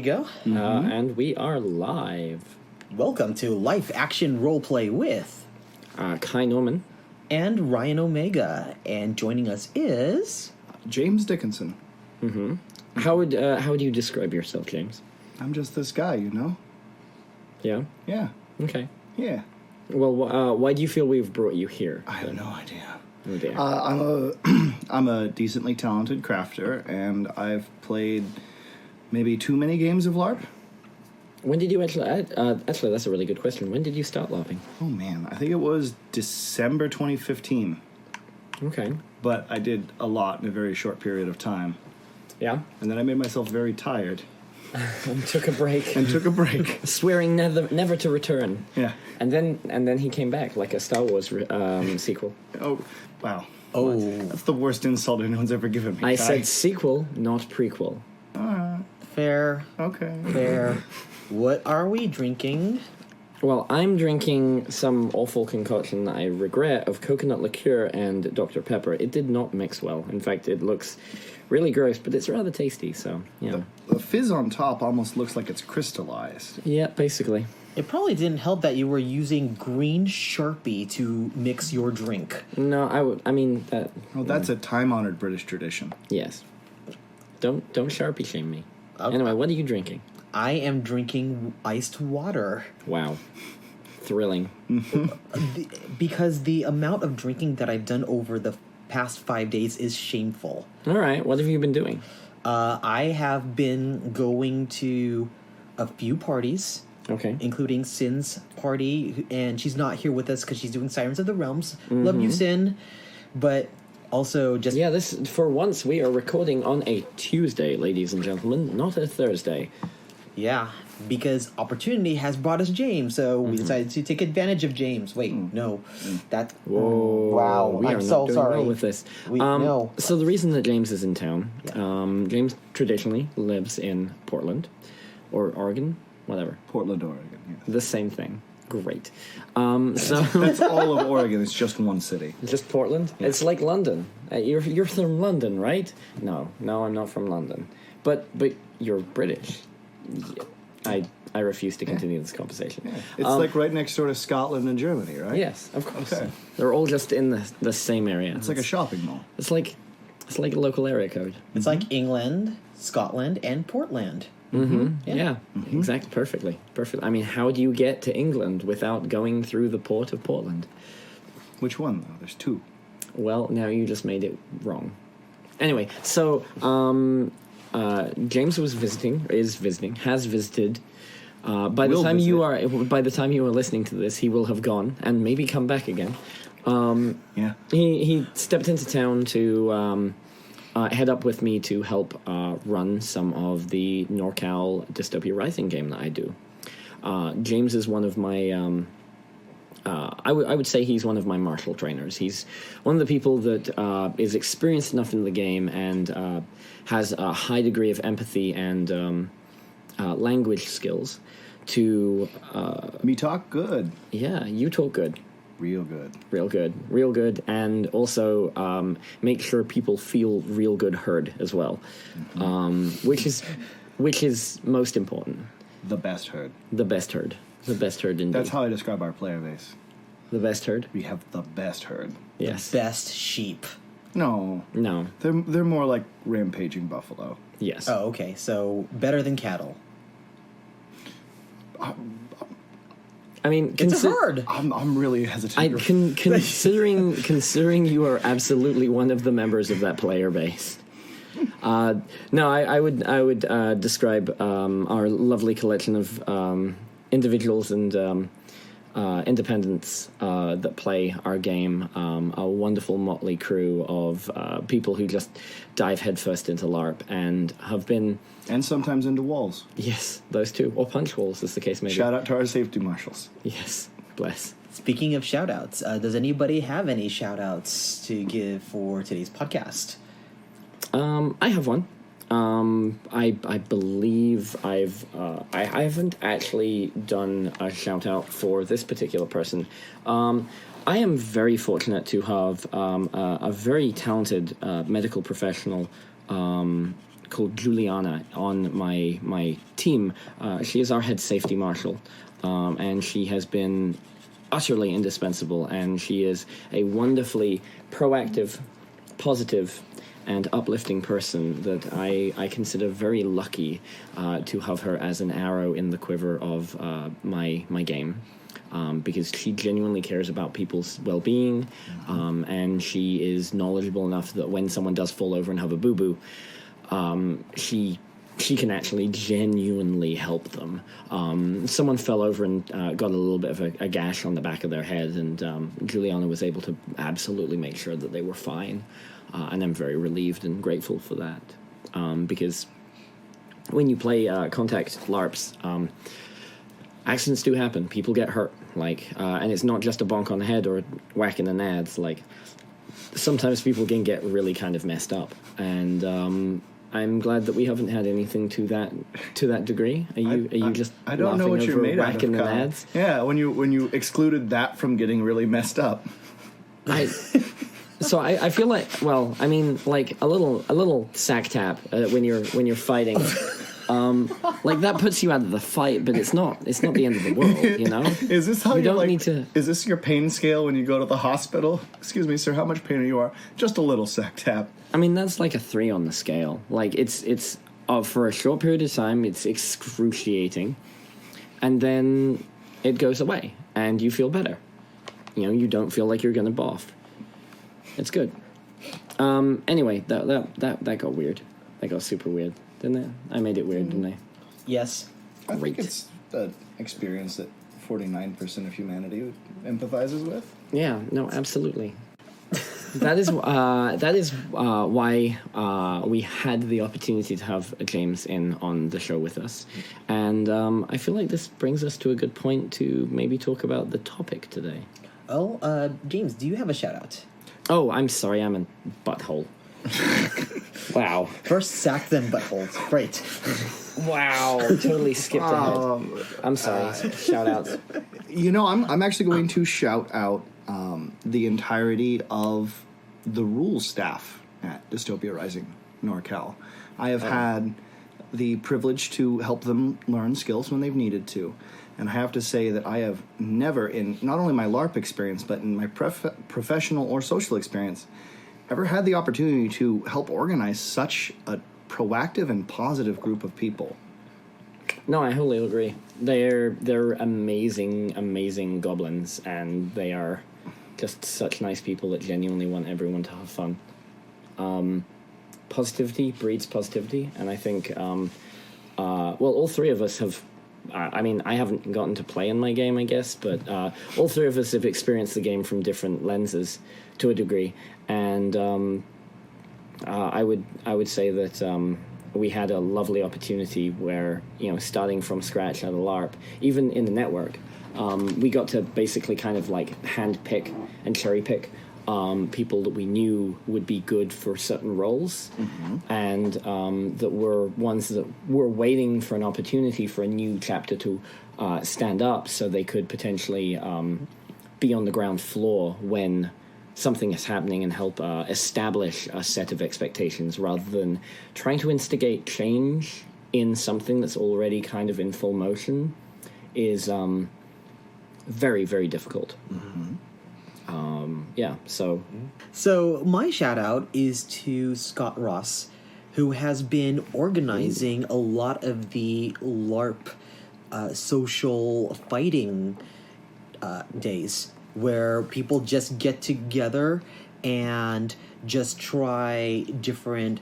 go. And we are live. Welcome to Life Action Roleplay with Kai Norman. and Ryan Omega. And joining us is... James Dickinson. How would you describe yourself, James? I'm just this guy, you know? Yeah? Yeah. Okay. Yeah. Well, why do you feel we've brought you here? I have no idea. Oh, dear. I'm a decently talented crafter, and I've played maybe too many games of LARP. When did you actually... actually, that's a really good question. When did you start LARPing? Oh, man. I think it was December 2015. Okay. But I did a lot in a very short period of time. Yeah? And then I made myself very tired. And took a break. And took a break. Swearing never to return. Yeah. And then he came back, like a Star Wars sequel. Oh, wow. Oh. That's the worst insult anyone's ever given me. I Kai. said sequel, not prequel. Fair. Okay. Fair. What are we drinking? Well, I'm drinking some awful concoction that I regret of coconut liqueur and Dr. Pepper. It did not mix well. In fact, it looks really gross, but it's rather tasty, so, yeah. The fizz on top almost looks like it's crystallized. Yeah, basically. It probably didn't help that you were using green Sharpie to mix your drink. No, I mean, that... Well, that's a time-honored British tradition. Yes. Don't Sharpie shame me. Okay. Anyway, what are you drinking? I am drinking iced water. Wow. Thrilling. Because the amount of drinking that I've done over the past 5 days is shameful. All right, what have you been doing? I have been going to a few parties, Okay. including Sin's party, and she's not here with us because she's doing Sirens of the Realms. Love you, Sin. But also just... Yeah, for once, we are recording on a Tuesday, ladies and gentlemen, not a Thursday. Yeah, because opportunity has brought us James, so we decided to take advantage of James. Wait, no. That... Whoa. Wow, We are I'm so not doing sorry. well with this. No. So the reason that James is in town, James traditionally lives in Portland, or Oregon, whatever. Portland, Oregon, yes. The same thing. Great. So That's all of Oregon. It's just one city. just Portland. Yeah. It's like London. You're from London, right? No, I'm not from London. But you're British. Yeah. I refuse to continue this conversation. Yeah. It's like right next door to Scotland and Germany, right? Yes, of course. Okay. They're all just in the same area. It's like a shopping mall. It's like a local area code. It's like England, Scotland, and Portland. Yeah, exactly. Perfect. I mean, how do you get to England without going through the port of Portland? Which one, though? There's two. Well, now you just made it wrong. Anyway, so James has visited. By the time you are listening to this, he will have gone and maybe come back again. Yeah. He stepped into town to head up with me to help run some of the NorCal Dystopia Rising game that I do. James is one of my... I would say he's one of my marshal trainers. He's one of the people that is experienced enough in the game and has a high degree of empathy and language skills to... Me talk good. Yeah, you talk good. Real good. Real good, and also make sure people feel real good heard as well, which is most important. The best herd. The best herd indeed. That's how I describe our player base. The best herd. We have the best herd. Yes. Best sheep. No. They're more like rampaging buffalo. Yes. Oh, okay. So better than cattle. I mean, It's a herd. I'm really hesitant. Considering you are absolutely one of the members of that player base. No, I would describe our lovely collection of individuals and independents that play our game. A wonderful motley crew of people who just dive headfirst into LARP and have been... And sometimes into walls. Yes, those two. Or punch walls, as the case may be. Shout out to our safety marshals. Yes, bless. Speaking of shout-outs, does anybody have any shout-outs to give for today's podcast? I have one. I believe I haven't actually done a shout out for this particular person. I am very fortunate to have a very talented medical professional called Juliana on my team. She is our head safety marshal, and she has been utterly indispensable, and she is a wonderfully proactive, positive, and uplifting person that I consider very lucky to have her as an arrow in the quiver of my game. Because she genuinely cares about people's well-being, and she is knowledgeable enough that when someone does fall over and have a boo-boo, she can actually genuinely help them. Someone fell over and got a little bit of a gash on the back of their head, and Juliana was able to absolutely make sure that they were fine. And I'm very relieved and grateful for that. Because when you play contact LARPs, accidents do happen. People get hurt, and it's not just a bonk on the head or a whack in the nads. Sometimes people can get really kind of messed up, and I'm glad that we haven't had anything to that degree. Are you just? I don't know what you're made out of, whacking the Kyle. nads? Yeah, when you excluded that from getting really messed up. So I feel like, well, I mean, like a little sack tap when you're fighting. That puts you out of the fight, but it's not the end of the world, you know? Is this how you don't need to? Is this your pain scale when you go to the hospital? Excuse me, sir, how much pain are you? Just a little sack tap. I mean, that's like a 3 on the scale. It's for a short period of time, it's excruciating, and then it goes away, and you feel better. You know, you don't feel like you're gonna boff. It's good. Anyway, that got weird. That got super weird. Didn't it? I made it weird, didn't I? Yes. I think it's an experience that 49% of humanity empathizes with. Yeah, no, absolutely. that is why we had the opportunity to have James in on the show with us. And I feel like this brings us to a good point to maybe talk about the topic today. Oh, James, do you have a shout-out? Oh, I'm sorry, I'm a butthole. Wow. First sack, then buttholes. Great. Wow, totally skipped ahead. I'm sorry. Shout outs. You know, I'm actually going to shout out the entirety of the rules staff at Dystopia Rising, NorCal. I have had the privilege to help them learn skills when they've needed to. And I have to say that I have never, in not only my LARP experience, but in my professional or social experience, ever had the opportunity to help organize such a proactive and positive group of people. No, I wholly agree. They're amazing goblins, and they are just such nice people that genuinely want everyone to have fun. Positivity breeds positivity, and I think, all 3 of us have. I mean, I haven't gotten to play in my game, I guess, but all 3 of us have experienced the game from different lenses to a degree, and I would say that we had a lovely opportunity where, you know, starting from scratch at a LARP, even in the network, we got to basically kind of like hand pick and cherry pick people that we knew would be good for certain roles, and that were ones that were waiting for an opportunity for a new chapter to stand up so they could potentially be on the ground floor when something is happening and help establish a set of expectations rather than trying to instigate change in something that's already kind of in full motion is very, very difficult. So my shout out is to Scott Ross, who has been organizing a lot of the LARP social fighting days where people just get together and just try different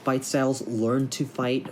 fight styles, learn to fight,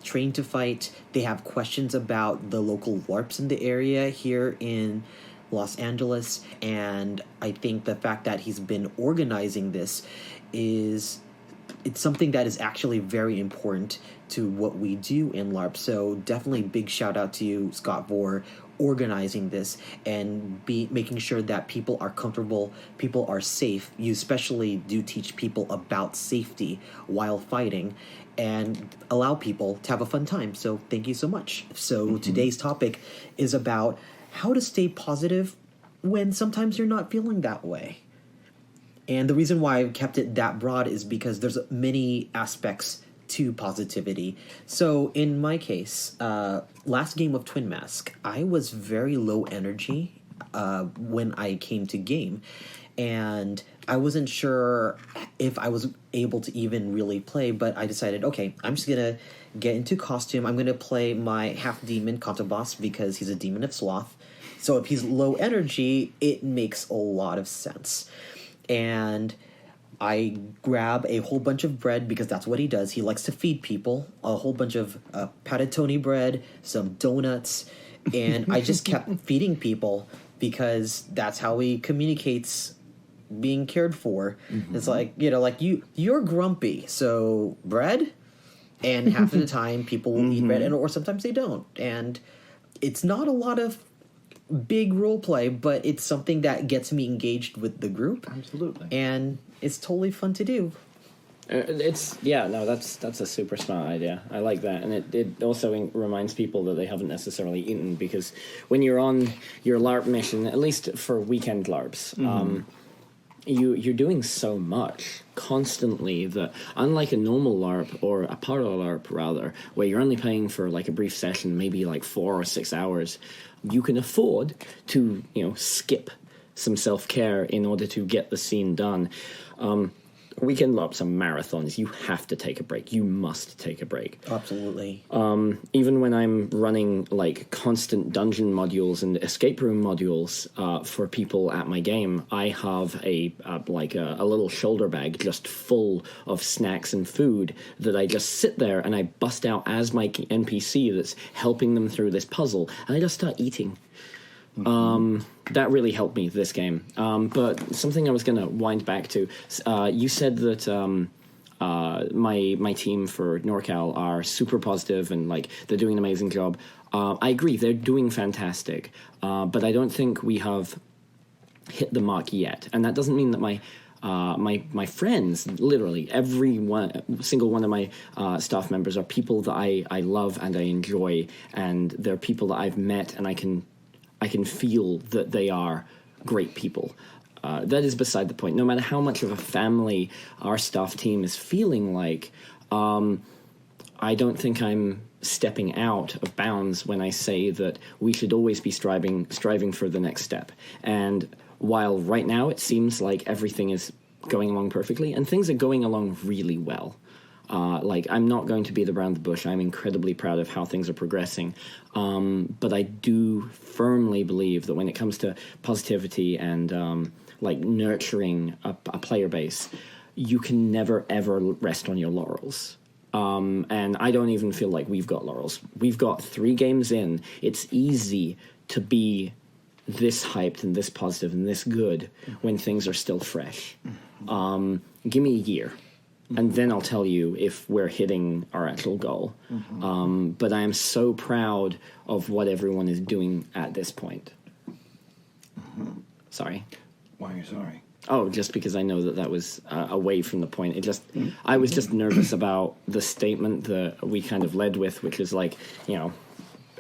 train to fight. They have questions about the local LARPs in the area here in Los Angeles, and I think the fact that he's been organizing this it's something that is actually very important to what we do in LARP. So definitely big shout out to you, Scott, for organizing this and making sure that people are comfortable, people are safe. You especially do teach people about safety while fighting and allow people to have a fun time. So thank you so much. So today's topic is about how to stay positive when sometimes you're not feeling that way. And the reason why I've kept it that broad is because there's many aspects to positivity. So in my case, last game of Twin Mask, I was very low energy when I came to game, and I wasn't sure if I was able to even really play, but I decided, okay, I'm just going to get into costume. I'm going to play my half-demon Counterboss because he's a demon of sloth. So if he's low energy, it makes a lot of sense. And I grab a whole bunch of bread because that's what he does. He likes to feed people. A whole bunch of panettone bread, some donuts, and I just kept feeding people because that's how he communicates being cared for. It's like, like you're grumpy, so bread? And half of the time people will eat bread, or sometimes they don't. And it's not a lot of big role play, but it's something that gets me engaged with the group. Absolutely. And it's totally fun to do. That's a super smart idea. I like that, and it also reminds people that they haven't necessarily eaten, because when you're on your LARP mission, at least for weekend LARPs, you're doing so much constantly that, unlike a normal LARP, or a parallel LARP rather, where you're only playing for like a brief session, maybe like 4 or 6 hours, you can afford to skip some self-care in order to get the scene done. Weekend LARPs are marathons. You have to take a break. You must take a break. Absolutely. Even when I'm running like constant dungeon modules and escape room modules for people at my game, I have a little shoulder bag just full of snacks and food that I just sit there and I bust out as my NPC that's helping them through this puzzle, and I just start eating. That really helped me this game. But something I was going to wind back to, you said that my team for NorCal are super positive and like they're doing an amazing job. I agree, they're doing fantastic, but I don't think we have hit the mark yet. And that doesn't mean that my friends, literally single one of my staff members, are people that I love and I enjoy, and they're people that I've met, and I can feel that they are great people. That is beside the point. No matter how much of a family our staff team is feeling like, I don't think I'm stepping out of bounds when I say that we should always be striving for the next step. And while right now it seems like everything is going along perfectly, and things are going along really well, I'm not going to beat around the bush. I'm incredibly proud of how things are progressing. But I do firmly believe that when it comes to positivity and nurturing a player base, you can never, ever rest on your laurels. And I don't even feel like we've got laurels. We've got 3 games in. It's easy to be this hyped and this positive and this good when things are still fresh. Give me a year, and then I'll tell you if we're hitting our actual goal. But I am so proud of what everyone is doing at this point. Sorry. Why are you sorry? Oh, just because I know that was away from the point. I was just nervous about the statement that we kind of led with, which is like,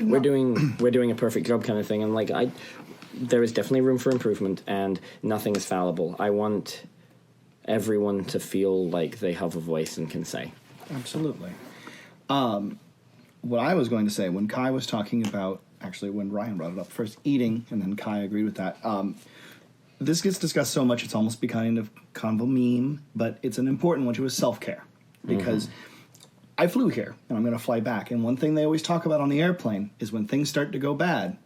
we're doing a perfect job kind of thing. And there is definitely room for improvement, and nothing is fallible. I want everyone to feel like they have a voice and can say. Absolutely. What I was going to say, when Kai was talking about, actually when Ryan brought it up first, eating, and then Kai agreed with that, this gets discussed so much it's almost kind of a meme, but it's an important one, which was self-care. Because I flew here, and I'm going to fly back, and one thing they always talk about on the airplane is when things start to go bad,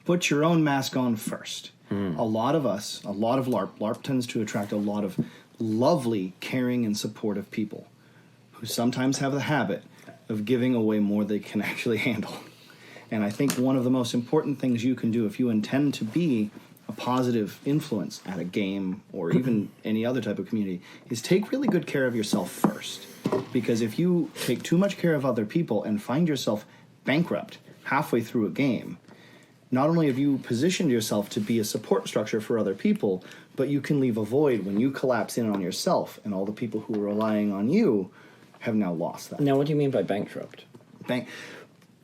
put your own mask on first. A lot of LARP tends to attract a lot of lovely, caring, and supportive people who sometimes have the habit of giving away more than they can actually handle. And I think one of the most important things you can do if you intend to be a positive influence at a game or even any other type of community is take really good care of yourself first. Because if you take too much care of other people and find yourself bankrupt halfway through a game, not only have you positioned yourself to be a support structure for other people, but you can leave a void when you collapse in on yourself, and all the people who are relying on you have now lost that. Now, what do you mean by bankrupt?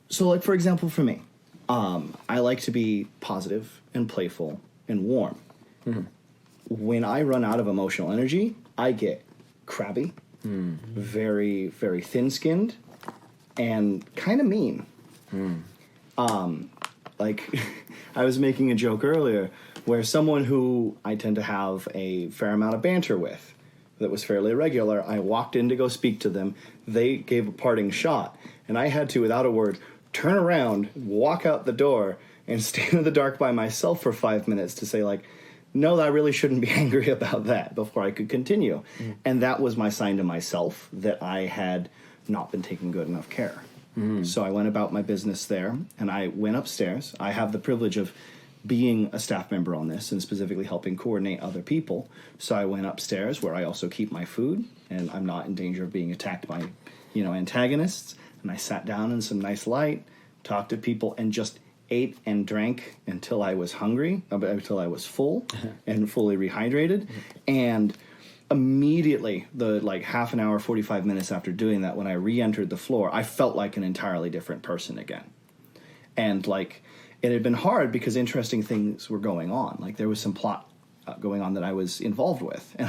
So, for example, for me, I like to be positive and playful and warm. When I run out of emotional energy, I get crabby, very, very thin-skinned, and kind of mean. Like, I was making a joke earlier where someone who I tend to have a fair amount of banter with that was fairly regular, I walked in to go speak to them, they gave a parting shot, and I had to, without a word, turn around, walk out the door, and stand in the dark by myself for 5 minutes to say, like, no, I really shouldn't be angry about that before I could continue. And that was my sign to myself that I had not been taking good enough care. So I went about my business there, and I went upstairs. I have the privilege of being a staff member on this and specifically helping coordinate other people. So I went upstairs where I also keep my food, and I'm not in danger of being attacked by, antagonists. And I sat down in some nice light, talked to people, and just ate and drank until I was hungry, until I was full and fully rehydrated. And immediately, half an hour, 45 minutes after doing that, when I re-entered the floor, I felt like an entirely different person again. And, it had been hard because interesting things were going on. Like, there was some plot going on that I was involved with. And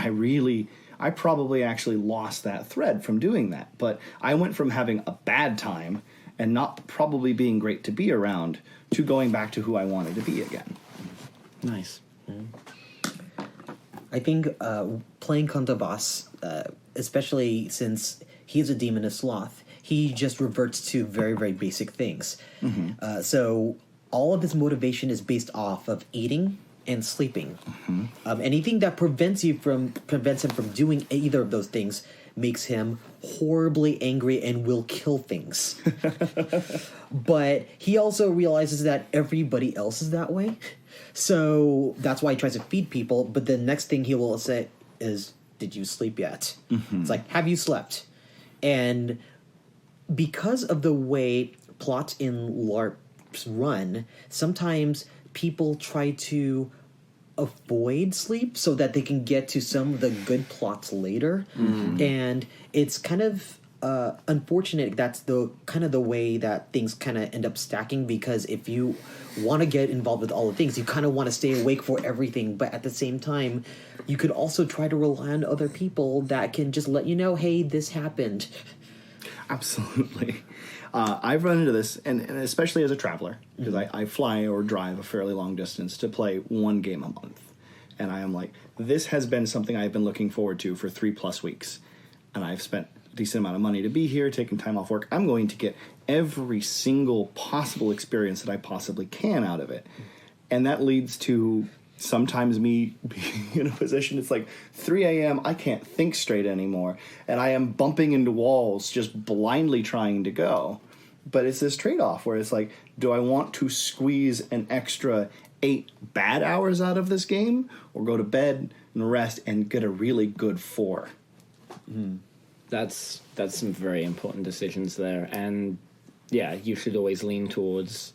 I probably actually lost that thread from doing that. But I went from having a bad time and not probably being great to be around to going back to who I wanted to be again. Nice. I think playing Contabas, especially since he is a demon of sloth, he just reverts to very, very basic things. So all of his motivation is based off of eating and sleeping. Anything that prevents him from doing either of those things makes him horribly angry and will kill things. But he also realizes that everybody else is that way. So that's why he tries to feed people. But the next thing he will say is, did you sleep yet? It's like, have you slept? And because of the way plots in LARPs run, sometimes people try to avoid sleep so that they can get to some of the good plots later. And it's kind of unfortunate that's the way that things kind of end up stacking, because if you want to get involved with all the things, you kind of want to stay awake for everything, but at the same time you could also try to rely on other people that can just let you know, hey, this happened. Absolutely. I've run into this, and especially as a traveler, because I fly or drive a fairly long distance to play one game a month. And I am like, this has been something I've been looking forward to for 3+ weeks. And I've spent a decent amount of money to be here, taking time off work. I'm going to get every single possible experience that I possibly can out of it. And that leads to sometimes me being in a position, it's like 3 a.m., I can't think straight anymore, and I am bumping into walls, just blindly trying to go. But it's this trade-off where it's like, do I want to squeeze an extra 8 bad hours out of this game, or go to bed and rest and get a really good 4? That's some very important decisions there. And yeah, you should always lean towards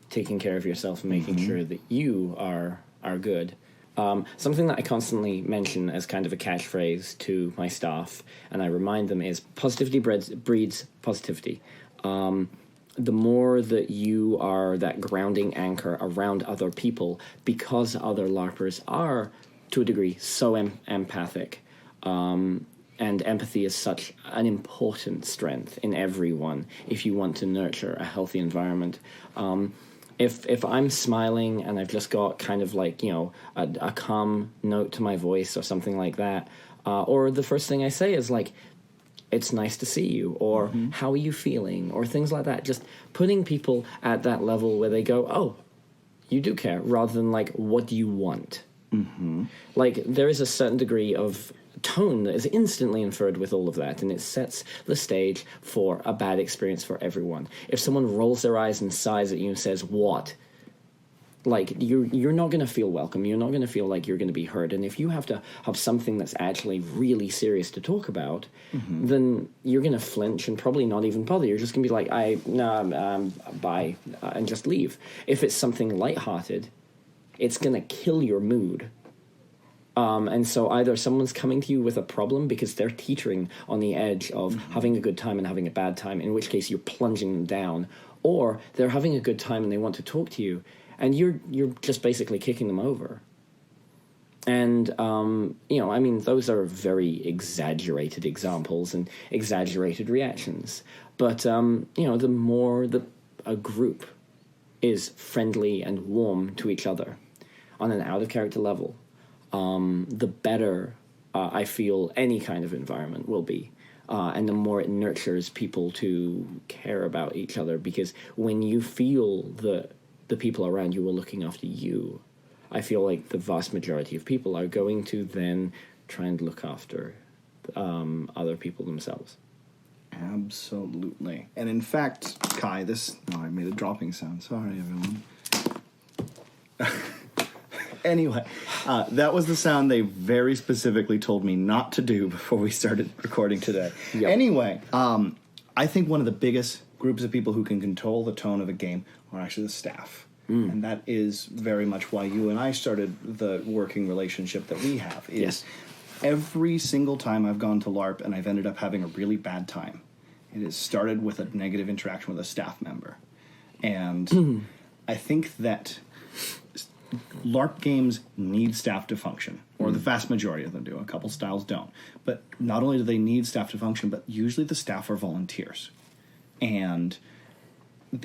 taking care of yourself and making sure that you are good. Something that I constantly mention as kind of a catchphrase to my staff, and I remind them, is positivity breeds positivity. The more that you are that grounding anchor around other people, because other LARPers are, to a degree, so empathic, and empathy is such an important strength in everyone if you want to nurture a healthy environment. If I'm smiling and I've just got kind of a calm note to my voice or something like that, or the first thing I say is like, it's nice to see you, or how are you feeling, or things like that. Just putting people at that level where they go, oh, you do care, rather than like, what do you want? Like, there is a certain degree of tone that is instantly inferred with all of that, and it sets the stage for a bad experience for everyone. If someone rolls their eyes and sighs at you and says, what? Like, you're not going to feel welcome. You're not going to feel like you're going to be heard. And if you have to have something that's actually really serious to talk about, then you're going to flinch and probably not even bother. You're just going to be like, bye, and just leave. If it's something lighthearted, it's going to kill your mood. And so either someone's coming to you with a problem because they're teetering on the edge of having a good time and having a bad time, in which case you're plunging them down, or they're having a good time and they want to talk to you, and you're just basically kicking them over. And, I mean, those are very exaggerated examples and exaggerated reactions. But, the more a group is friendly and warm to each other on an out-of-character level, the better I feel any kind of environment will be. And the more it nurtures people to care about each other. Because when you feel the people around you are looking after you, I feel like the vast majority of people are going to then try and look after other people themselves. Absolutely. And in fact, Kai, I made a dropping sound. Sorry, everyone. Anyway, that was the sound they very specifically told me not to do before we started recording today. Yep. Anyway, I think one of the biggest groups of people who can control the tone of a game are actually the staff. And that is very much why you and I started the working relationship that we have. Yes. Every single time I've gone to LARP and I've ended up having a really bad time, it has started with a negative interaction with a staff member. And I think that LARP games need staff to function, or the vast majority of them do. A couple styles don't. But not only do they need staff to function, but usually the staff are volunteers. And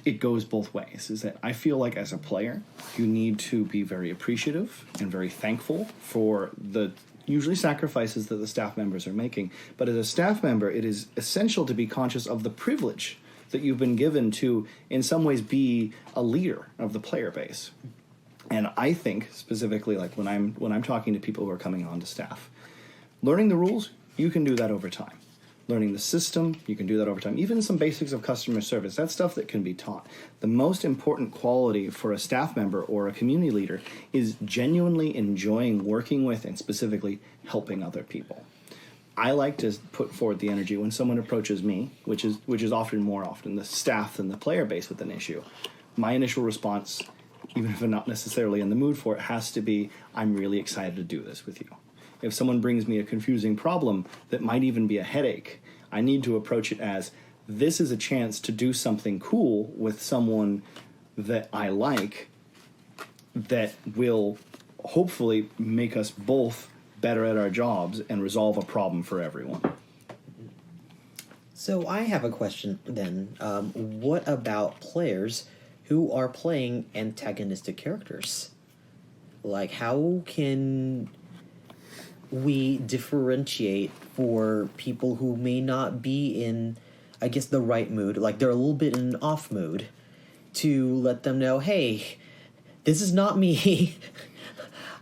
it goes both ways, is that I feel like as a player, you need to be very appreciative and very thankful for the usually sacrifices that the staff members are making. But as a staff member, it is essential to be conscious of the privilege that you've been given to, in some ways, be a leader of the player base. And I think, specifically, like when I'm talking to people who are coming on to staff, learning the rules, you can do that over time. Learning the system, you can do that over time. Even some basics of customer service, that's stuff that can be taught. The most important quality for a staff member or a community leader is genuinely enjoying working with and specifically helping other people. I like to put forward the energy when someone approaches me, which is often more often the staff than the player base with an issue. My initial response, even if I'm not necessarily in the mood for it, has to be, I'm really excited to do this with you. If someone brings me a confusing problem that might even be a headache, I need to approach it as, this is a chance to do something cool with someone that I like that will hopefully make us both better at our jobs and resolve a problem for everyone. So I have a question then. What about players who are playing antagonistic characters? Like, how can we differentiate for people who may not be in, I guess, the right mood, like they're a little bit in an off mood, to let them know, hey, this is not me.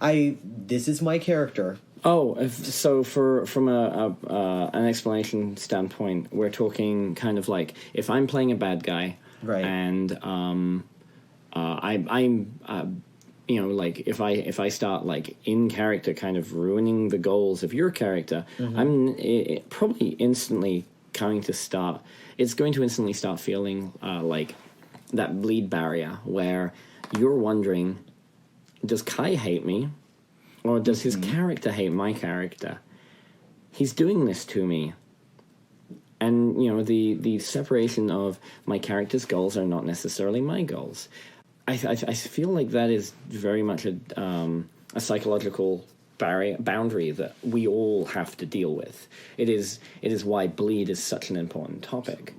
This is my character. Oh, so from an explanation standpoint, we're talking kind of like if I'm playing a bad guy, right? And I'm like if I start like in character kind of ruining the goals of your character, I'm probably instantly going to start. It's going to instantly start feeling like that bleed barrier where you're wondering, does Kai hate me? Or does his character hate my character? He's doing this to me. And, the separation of my character's goals are not necessarily my goals. I feel like that is very much a psychological boundary that we all have to deal with. It is why bleed is such an important topic.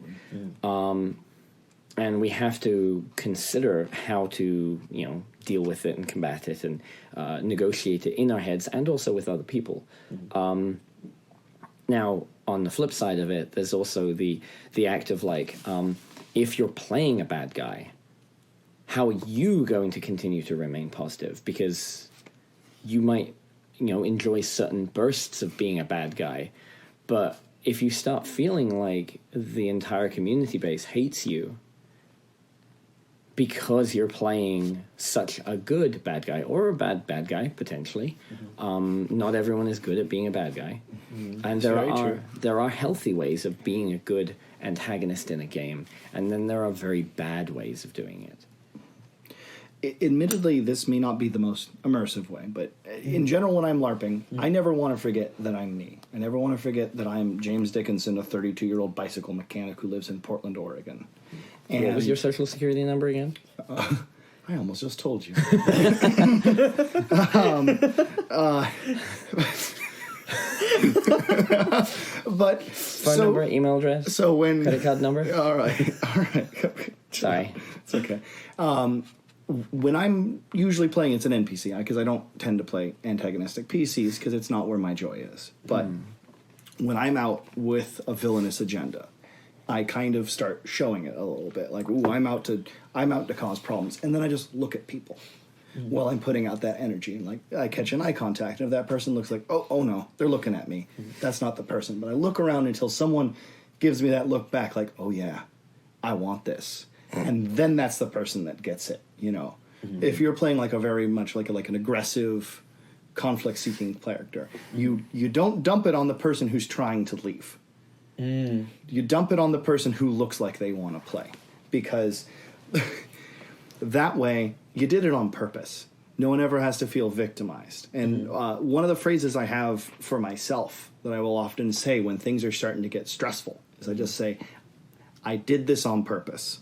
And we have to consider how to, deal with it and combat it and negotiate it in our heads and also with other people. Now, on the flip side of it, there's also the act of like, if you're playing a bad guy, how are you going to continue to remain positive? Because you might, enjoy certain bursts of being a bad guy, but if you start feeling like the entire community base hates you because you're playing such a good bad guy or a bad guy potentially, not everyone is good at being a bad guy, and there are healthy ways of being a good antagonist in a game, and then there are very bad ways of doing it. Admittedly, this may not be the most immersive way, but in general, when I'm LARPing, I never want to forget that I'm me. I never want to forget that I'm James Dickinson, a 32-year-old bicycle mechanic who lives in Portland, Oregon. And what was your social security number again? I almost just told you. But Phone number, email address, So when credit card number. all right. Sorry. It's okay. When I'm usually playing, it's an NPC because I don't tend to play antagonistic PCs because it's not where my joy is. But when I'm out with a villainous agenda, I kind of start showing it a little bit. Like, ooh, I'm out to cause problems, and then I just look at people while I'm putting out that energy. And like, I catch an eye contact, and if that person looks like, oh no, they're looking at me. That's not the person. But I look around until someone gives me that look back, like, oh yeah, I want this. And then that's the person that gets it, you know. If you're playing like a very much like an aggressive, conflict-seeking character, you don't dump it on the person who's trying to leave. You dump it on the person who looks like they want to play, because that way you did it on purpose. No one ever has to feel victimized. And one of the phrases I have for myself that I will often say when things are starting to get stressful is I just say, I did this on purpose.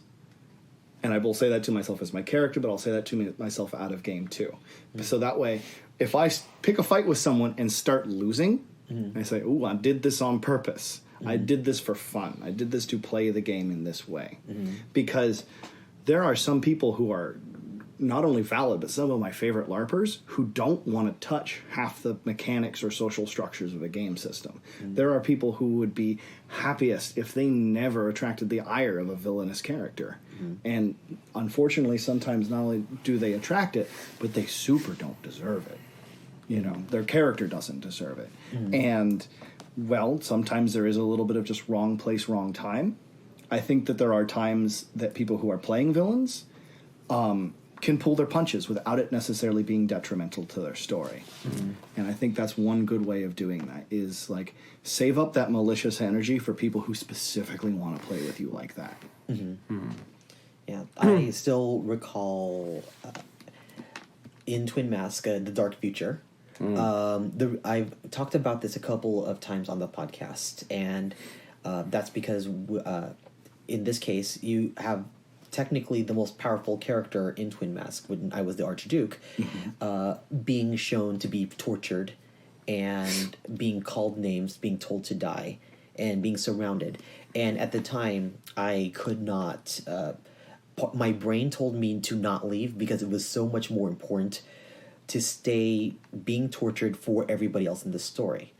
And I will say that to myself as my character, but I'll say that to myself out of game too. So that way, if I pick a fight with someone and start losing, I say, ooh, I did this on purpose. I did this for fun. I did this to play the game in this way. Because there are some people who are not only valid, but some of my favorite LARPers who don't want to touch half the mechanics or social structures of a game system. There are people who would be happiest if they never attracted the ire of a villainous character. And unfortunately, sometimes not only do they attract it, but they super don't deserve it. You know, their character doesn't deserve it. And, well, sometimes there is a little bit of just wrong place, wrong time. I think that there are times that people who are playing villains can pull their punches without it necessarily being detrimental to their story. And I think that's one good way of doing that, is like save up that malicious energy for people who specifically want to play with you like that. Yeah, I still recall in Twin Mask, The Dark Future. I've talked about this a couple of times on the podcast, and that's because in this case, you have technically the most powerful character in Twin Mask, when I was the Archduke, being shown to be tortured and being called names, being told to die, and being surrounded. And at the time, I could not... my brain told me to not leave because it was so much more important to stay being tortured for everybody else in the story.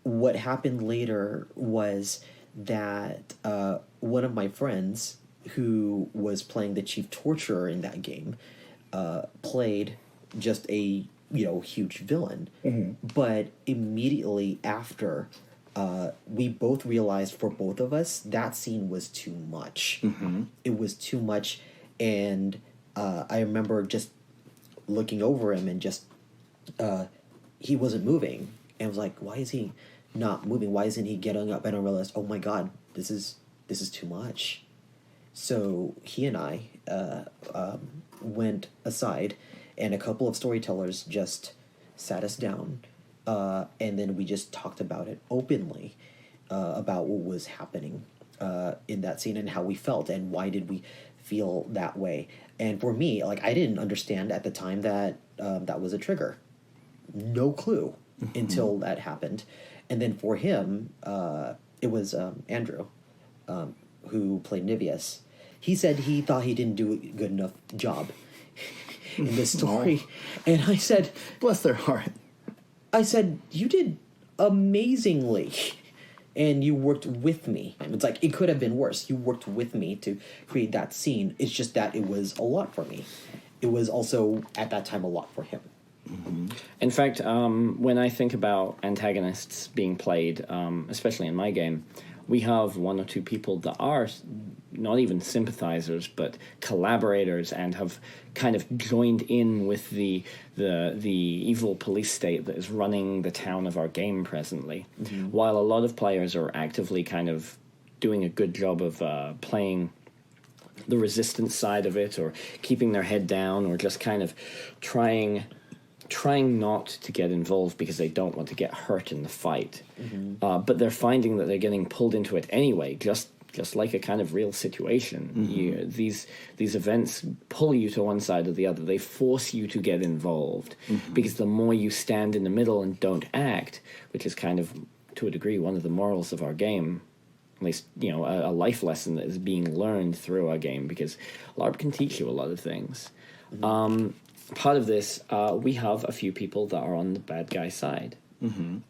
What happened later was that one of my friends, who was playing the chief torturer in that game, played just a huge villain. But immediately after, we both realized, for both of us, that scene was too much. It was too much, and I remember just looking over him and just he wasn't moving, and I was like, why is he not moving? Why isn't he getting up? And I realized, oh my god, this is too much. So he and I went aside, and a couple of storytellers just sat us down, and then we just talked about it openly, about what was happening in that scene and how we felt and why did we feel that way. And for me, like, I didn't understand at the time that that was a trigger. No clue until that happened. And then for him, it was Andrew, who played Nivius. He said he thought he didn't do a good enough job in this story. And I said... Bless their heart. I said, you did amazingly. And you worked with me. And it's like, it could have been worse. You worked with me to create that scene. It's just that it was a lot for me. It was also, at that time, a lot for him. In fact, when I think about antagonists being played, especially in my game, we have one or two people that are not even sympathizers, but collaborators, and have kind of joined in with the evil police state that is running the town of our game presently. While a lot of players are actively kind of doing a good job of playing the resistance side of it, or keeping their head down, or just kind of trying not to get involved because they don't want to get hurt in the fight. But they're finding that they're getting pulled into it anyway, just just like a kind of real situation. These events pull you to one side or the other. They force you to get involved, because the more you stand in the middle and don't act, which is kind of, to a degree, one of the morals of our game, at least, a life lesson that is being learned through our game, because LARP can teach you a lot of things. Part of this, we have a few people that are on the bad guy side.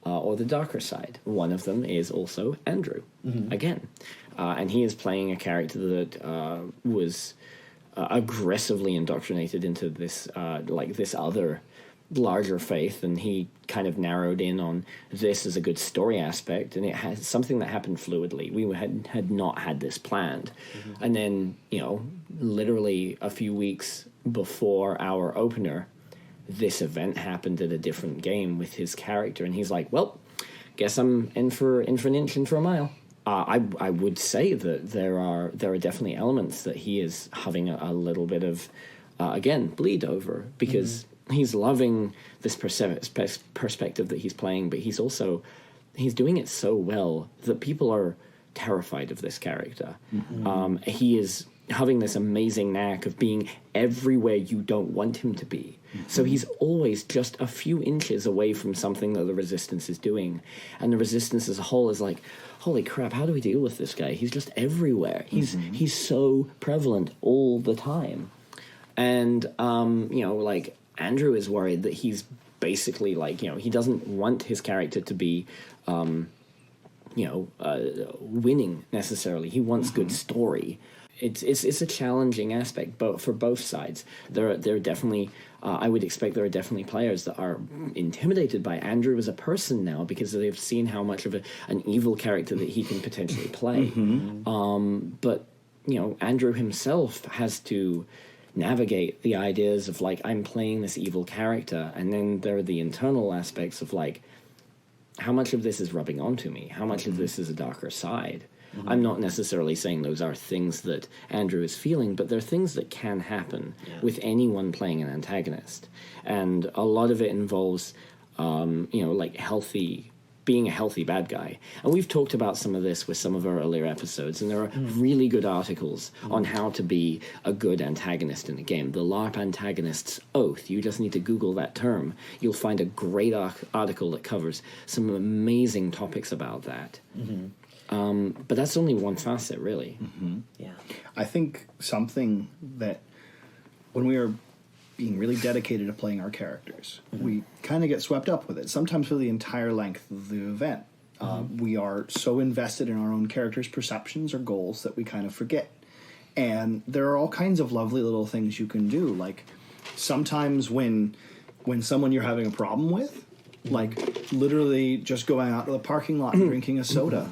Or the darker side. One of them is also Andrew, again. And he is playing a character that was aggressively indoctrinated into this, this other larger faith, and he kind of narrowed in on this as a good story aspect, and it has something that happened fluidly. We had not had this planned. And then, literally a few weeks before our opener, this event happened at a different game with his character, and he's like, well, guess I'm in for an inch, in for a mile. I would say that there are definitely elements that he is having a little bit of, again, bleed over, because he's loving this perspective that he's playing, but he's doing it so well that people are terrified of this character. He is having this amazing knack of being everywhere you don't want him to be. So he's always just a few inches away from something that the Resistance is doing. And the Resistance as a whole is like, holy crap, how do we deal with this guy? He's just everywhere. He's so prevalent all the time. And, Andrew is worried that he's basically he doesn't want his character to be, winning necessarily. He wants good story. It's a challenging aspect, but for both sides. There are definitely, I would expect there are definitely players that are intimidated by Andrew as a person now, because they've seen how much of an evil character that he can potentially play. But Andrew himself has to navigate the ideas of I'm playing this evil character, and then there are the internal aspects of how much of this is rubbing onto me, how much of this is a darker side. I'm not necessarily saying those are things that Andrew is feeling, but they're things that can happen with anyone playing an antagonist. And a lot of it involves, being a healthy bad guy. And we've talked about some of this with some of our earlier episodes, and there are really good articles on how to be a good antagonist in a game. The LARP Antagonist's Oath. You just need to Google that term. You'll find a great article that covers some amazing topics about that. But that's only one facet, really. Yeah. I think something that when we are being really dedicated to playing our characters, we kind of get swept up with it, sometimes for the entire length of the event. We are so invested in our own characters' perceptions or goals that we kind of forget. And there are all kinds of lovely little things you can do. Like sometimes when someone you're having a problem with, literally just going out to the parking lot and drinking a soda.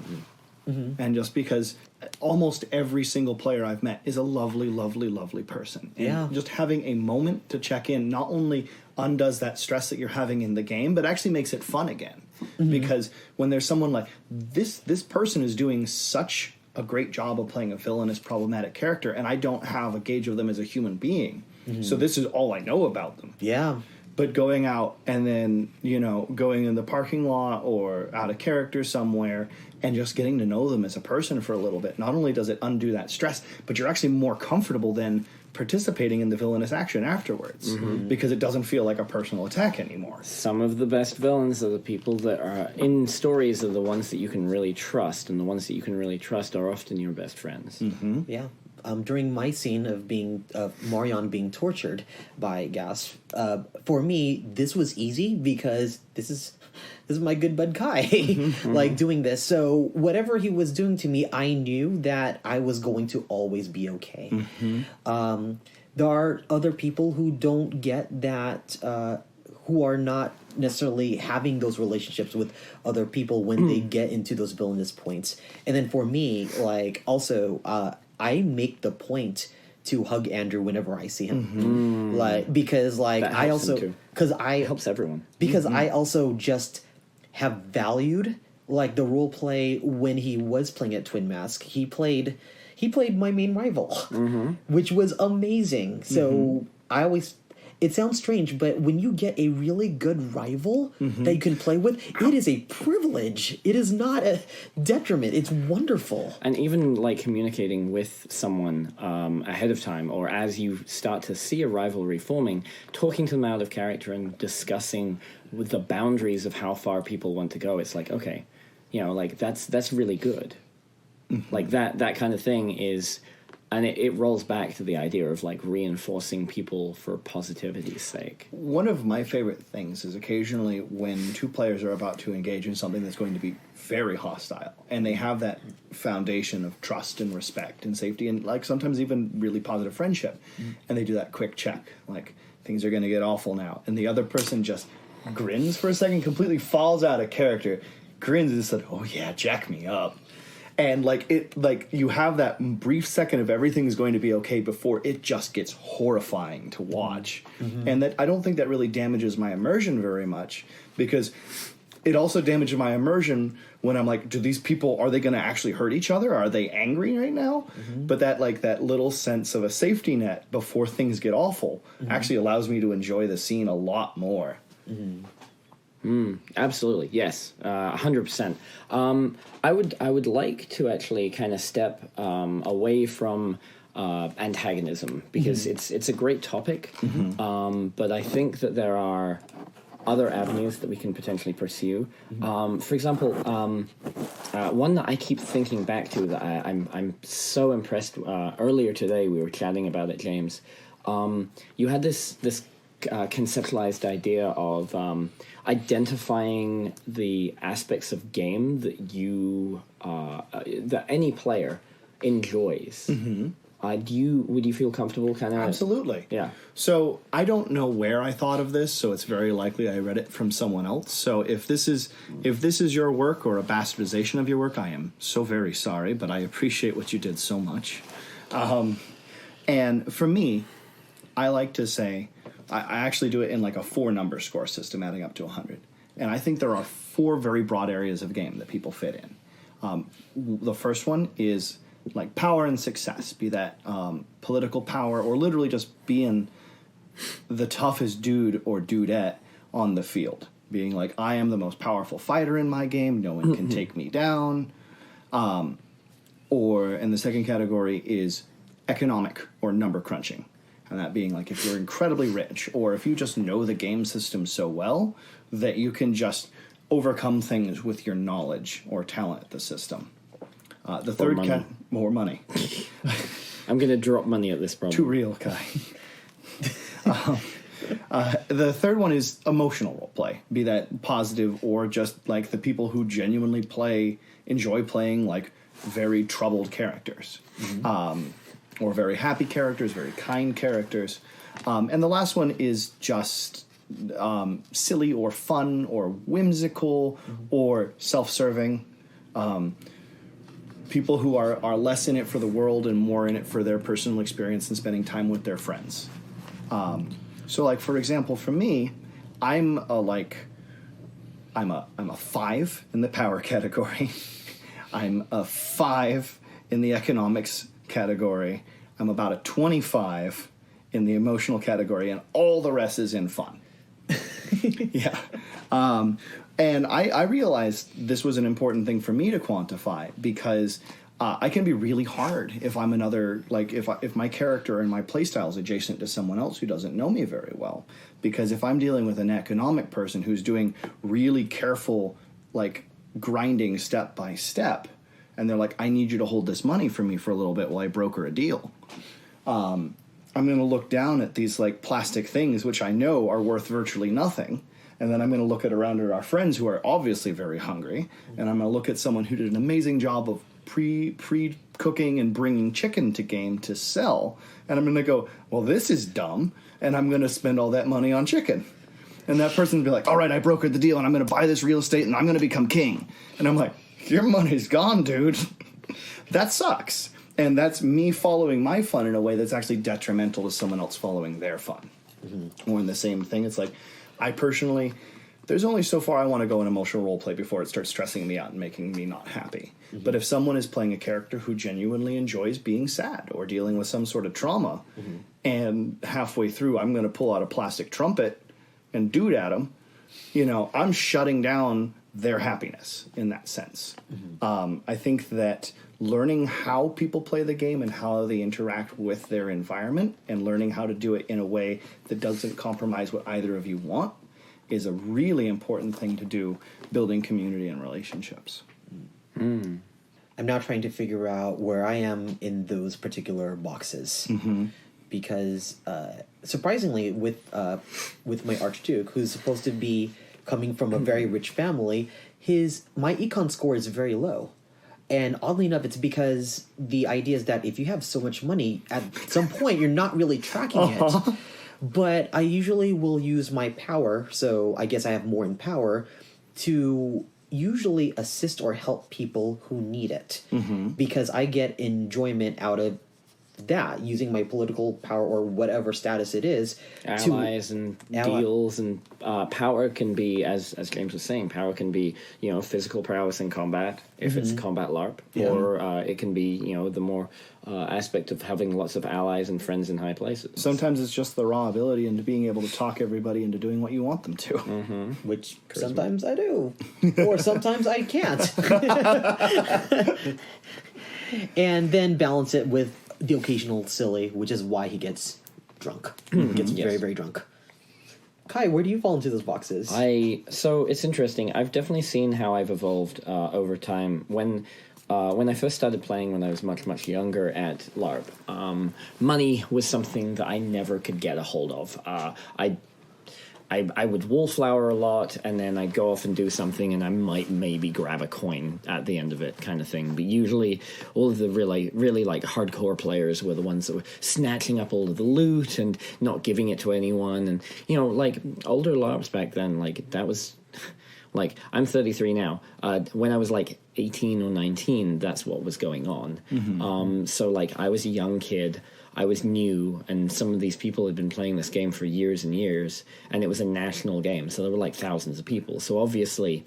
And just because almost every single player I've met is a lovely, lovely, lovely person. And just having a moment to check in not only undoes that stress that you're having in the game, but actually makes it fun again. Because when there's someone like, this person is doing such a great job of playing a villainous, problematic character, and I don't have a gauge of them as a human being. So this is all I know about them. Yeah. But going out and then, going in the parking lot or out of character somewhere and just getting to know them as a person for a little bit, not only does it undo that stress, but you're actually more comfortable than participating in the villainous action afterwards because it doesn't feel like a personal attack anymore. Some of the best villains are the people that are in stories are the ones that you can really trust, and the ones that you can really trust are often your best friends. Yeah. During my scene of Marion being tortured by gas, for me this was easy because this is my good bud Kai, doing this. So whatever he was doing to me, I knew that I was going to always be okay. There are other people who don't get that, who are not necessarily having those relationships with other people when they get into those villainous points. And then for me, I make the point to hug Andrew whenever I see him, because I also it helps everyone, because I also just have valued the role play when he was playing at Twin Mask. He played my main rival, which was amazing. So I always, it sounds strange, but when you get a really good rival that you can play with, it is a privilege. It is not a detriment. It's wonderful. And even like communicating with someone ahead of time, or as you start to see a rivalry forming, talking to them out of character and discussing with the boundaries of how far people want to go. It's like, okay, you know, like that's really good. Like that kind of thing is. And it rolls back to the idea of, like, reinforcing people for positivity's sake. One of my favorite things is occasionally when two players are about to engage in something that's going to be very hostile, and they have that foundation of trust and respect and safety and, like, sometimes even really positive friendship, and they do that quick check, like, things are going to get awful now. And the other person just grins for a second, completely falls out of character, grins and said, oh, yeah, jack me up. And, like, you have that brief second of everything's going to be okay before it just gets horrifying to watch. And that I don't think that really damages my immersion very much, because it also damages my immersion when I'm like, do these people, are they going to actually hurt each other? Are they angry right now? But that, like, that little sense of a safety net before things get awful actually allows me to enjoy the scene a lot more. Absolutely, yes, 100%. I would like to actually kind of step away from antagonism, because it's a great topic, but I think that there are other avenues that we can potentially pursue. For example, one that I keep thinking back to that I'm so impressed. Earlier today, we were chatting about it, James. You had this conceptualized idea of identifying the aspects of game that you that any player enjoys. Would you feel comfortable kind of? Absolutely. Yeah. So I don't know where I thought of this, so it's very likely I read it from someone else. So if this is your work or a bastardization of your work, I am so very sorry, but I appreciate what you did so much. And for me, I like to say, I actually do it in like a 4-number score system, adding up to 100. And I think there are 4 very broad areas of game that people fit in. The first one is like power and success, be that political power or literally just being the toughest dude or dudette on the field. Being like, I am the most powerful fighter in my game, no one can take me down. And the second category is economic or number crunching. And that being like if you're incredibly rich, or if you just know the game system so well that you can just overcome things with your knowledge or talent at the system. The third more money. I'm going to drop money at this problem. Too real, Kai. The third one is emotional role play, be that positive or just like the people who genuinely enjoy playing like very troubled characters. Or very happy characters, very kind characters. And the last one is just silly or fun or whimsical or self-serving. People who are less in it for the world and more in it for their personal experience and spending time with their friends. So, like, for example, for me, I'm a 5 in the power category. I'm a 5 in the economics category. I'm about a 25 in the emotional category, and all the rest is in fun. Yeah. And I realized this was an important thing for me to quantify, because I can be really hard if I'm another, like, if my character and my playstyle is adjacent to someone else who doesn't know me very well. Because if I'm dealing with an economic person who's doing really careful, like, grinding step by step, and they're like, I need you to hold this money for me for a little bit while I broker a deal. I'm going to look down at these, like, plastic things, which I know are worth virtually nothing. And then I'm going to look around at our friends who are obviously very hungry. And I'm going to look at someone who did an amazing job of pre-cooking and bringing chicken to game to sell. And I'm going to go, well, this is dumb. And I'm going to spend all that money on chicken. And that person will be like, all right, I brokered the deal, and I'm going to buy this real estate, and I'm going to become king. And I'm like, your money's gone, dude. That sucks. And that's me following my fun in a way that's actually detrimental to someone else following their fun. Or in the same thing, it's like, I personally, there's only so far I want to go in emotional role play before it starts stressing me out and making me not happy. But if someone is playing a character who genuinely enjoys being sad or dealing with some sort of trauma, and halfway through I'm going to pull out a plastic trumpet and do it at them, I'm shutting down their happiness in that sense. I think that learning how people play the game and how they interact with their environment and learning how to do it in a way that doesn't compromise what either of you want is a really important thing to do, building community and relationships. I'm now trying to figure out where I am in those particular boxes. Because surprisingly, with my Archduke, who's supposed to be coming from a very rich family, my econ score is very low. And oddly enough, it's because the idea is that if you have so much money, at some point you're not really tracking it. But I usually will use my power, so I guess I have more in power, to usually assist or help people who need it. Because I get enjoyment out of that, using my political power or whatever status it is. Allies and deals, and power can be, as James was saying, power can be, physical prowess in combat, if it's combat LARP, or it can be, the more aspect of having lots of allies and friends in high places. Sometimes it's just the raw ability into being able to talk everybody into doing what you want them to. Which sometimes I do. Or sometimes I can't. And then balance it with the occasional silly, which is why he gets drunk. Gets very, very drunk. Kai, where do you fall into those boxes? So it's interesting. I've definitely seen how I've evolved over time. When I first started playing when I was much, much younger at LARP, money was something that I never could get a hold of. I would wallflower a lot, and then I'd go off and do something, and I might maybe grab a coin at the end of it, kind of thing. But usually, all of the really, really like hardcore players were the ones that were snatching up all of the loot and not giving it to anyone. And like older LARPs back then, like that was like I'm 33 now. When I was like 18 or 19, that's what was going on. So like I was a young kid. I was new, and some of these people had been playing this game for years and years, and it was a national game, so there were like thousands of people. So obviously,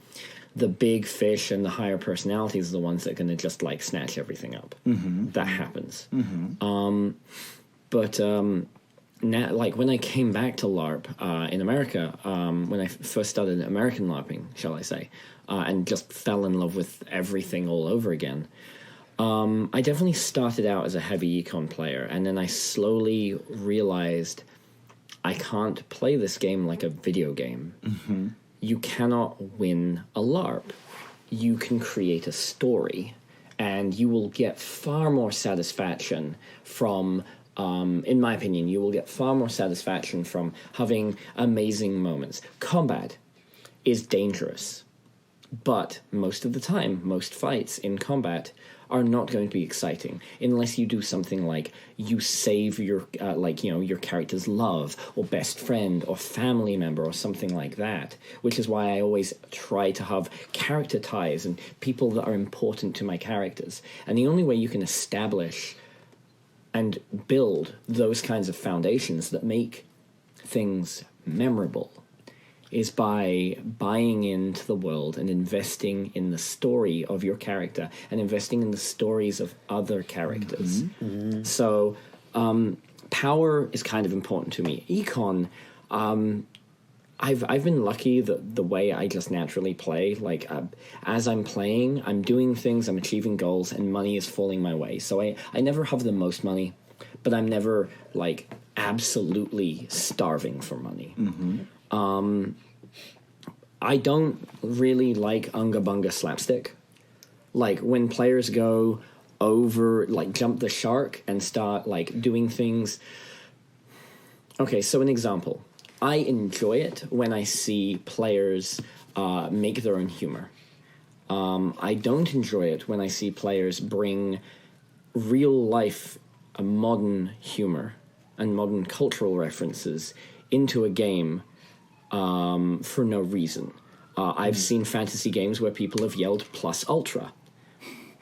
the big fish and the higher personalities are the ones that are going to just like snatch everything up. That happens. But now, like when I came back to LARP in America, when I first started American LARPing, shall I say, and just fell in love with everything all over again. I definitely started out as a heavy econ player, and then I slowly realized I can't play this game like a video game. You cannot win a LARP. You can create a story, and you will get far more satisfaction from, in my opinion, you will get far more satisfaction from having amazing moments. Combat is dangerous, but most of the time, most fights in combat are not going to be exciting unless you do something like you save your your character's love or best friend or family member or something like that, which is why I always try to have character ties and people that are important to my characters. And the only way you can establish and build those kinds of foundations that make things memorable is by buying into the world and investing in the story of your character and investing in the stories of other characters. So power is kind of important to me. Econ, I've been lucky that the way I just naturally play, like as I'm playing, I'm doing things, I'm achieving goals, and money is falling my way. So I never have the most money, but I'm never like absolutely starving for money. I don't really like unga bunga slapstick. Like when players go over, like jump the shark and start like doing things. Okay, so an example. I enjoy it when I see players make their own humor. I don't enjoy it when I see players bring real life, modern humor and modern cultural references into a game for no reason. I've seen fantasy games where people have yelled plus ultra,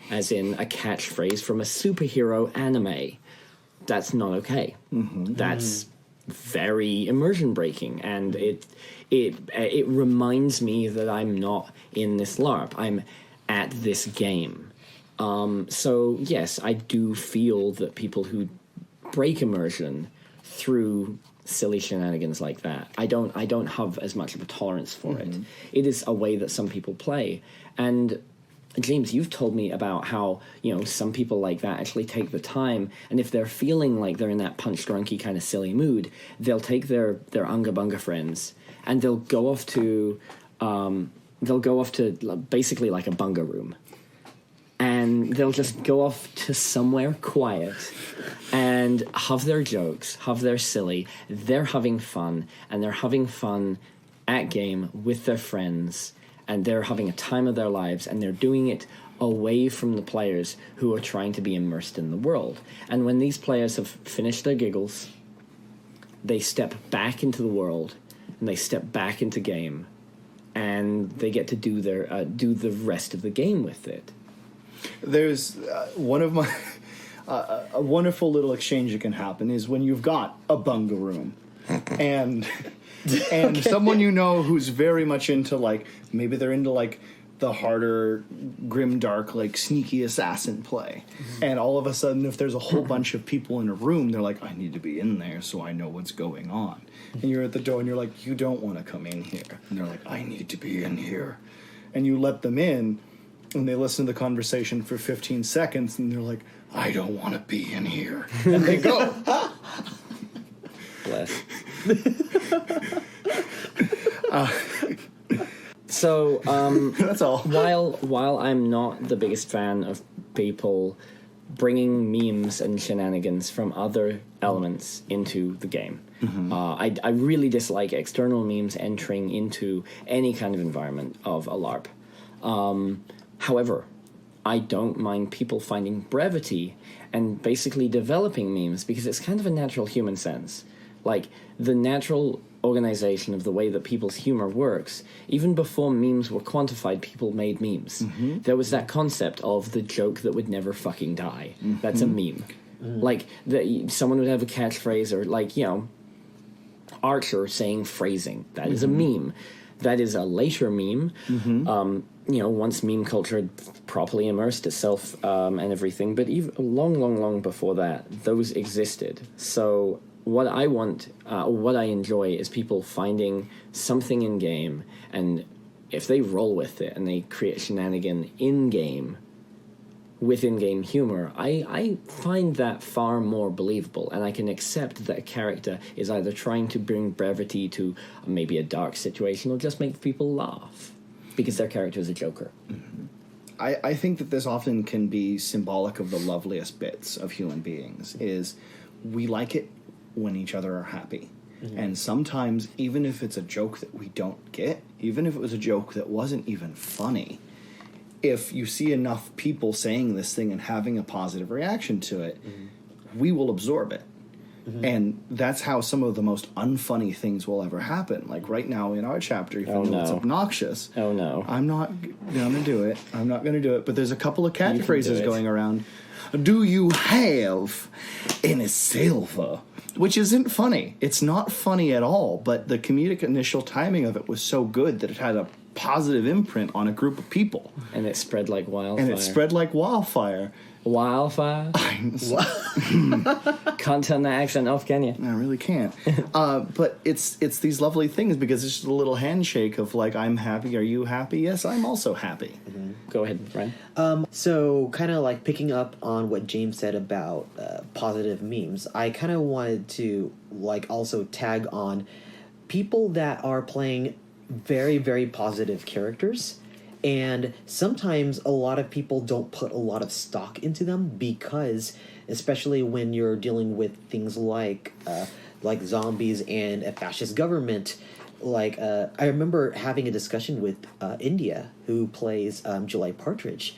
as in a catchphrase from a superhero anime. That's not okay. That's very immersion breaking, and it reminds me that I'm not in this LARP. I'm at this game. So yes, I do feel that people who break immersion through silly shenanigans like that. I don't have as much of a tolerance for it. It is a way that some people play. And James, you've told me about how, some people like that actually take the time, and if they're feeling like they're in that punch-drunky kind of silly mood, they'll take their Unga Bunga friends and they'll go off to basically like a bunga room. And they'll just go off to somewhere quiet and have their jokes, have their silly. They're having fun, and they're having fun at game with their friends, and they're having a time of their lives, and they're doing it away from the players who are trying to be immersed in the world. And when these players have finished their giggles, they step back into the world, and they step back into game, and they get to do the rest of the game with it. There's one of my a wonderful little exchange that can happen is when you've got a bunga room and someone who's very much into maybe they're into the harder grim dark sneaky assassin play, and all of a sudden if there's a whole bunch of people in a room, they're like, I need to be in there so I know what's going on, and you're at the door and you're like, you don't want to come in here, and they're like, I need to be in here, and you let them in. And they listen to the conversation for 15 seconds, and they're like, I don't want to be in here. And they go. Bless. So, that's all. While I'm not the biggest fan of people bringing memes and shenanigans from other elements into the game, I really dislike external memes entering into any kind of environment of a LARP. However, I don't mind people finding brevity and basically developing memes, because it's kind of a natural human sense. The natural organization of the way that people's humor works, even before memes were quantified, people made memes. There was that concept of the joke that would never fucking die. That's a meme. Someone would have a catchphrase, or Archer saying phrasing. That is a meme. That is a later meme. Once meme culture had properly immersed itself and everything, but even long before that, those existed. So what I want, what I enjoy, is people finding something in game, and if they roll with it and they create shenanigan in game with in-game humor, I find that far more believable, and I can accept that a character is either trying to bring brevity to maybe a dark situation or just make people laugh because their character is a joker. I think that this often can be symbolic of the loveliest bits of human beings, is we like it when each other are happy. And sometimes, even if it's a joke that we don't get, even if it was a joke that wasn't even funny, if you see enough people saying this thing and having a positive reaction to it, we will absorb it. And that's how some of the most unfunny things will ever happen. Right now in our chapter, even though it's obnoxious. Oh, no. I'm not going to do it. I'm not going to do it. But there's a couple of catchphrases going around. Do you have any silver? Which isn't funny. It's not funny at all. But the comedic initial timing of it was so good that it had a positive imprint on a group of people. And it spread like wildfire. Wildfire? Can't turn that accent off, can you? I really can't. But it's these lovely things, because it's just a little handshake of I'm happy. Are you happy? Yes, I'm also happy. Go ahead, Ryan. So kind of picking up on what James said about positive memes, I kind of wanted to also tag on people that are playing very, very positive characters. And sometimes a lot of people don't put a lot of stock into them, because, especially when you're dealing with things like zombies and a fascist government, I remember having a discussion with India, who plays July Partridge,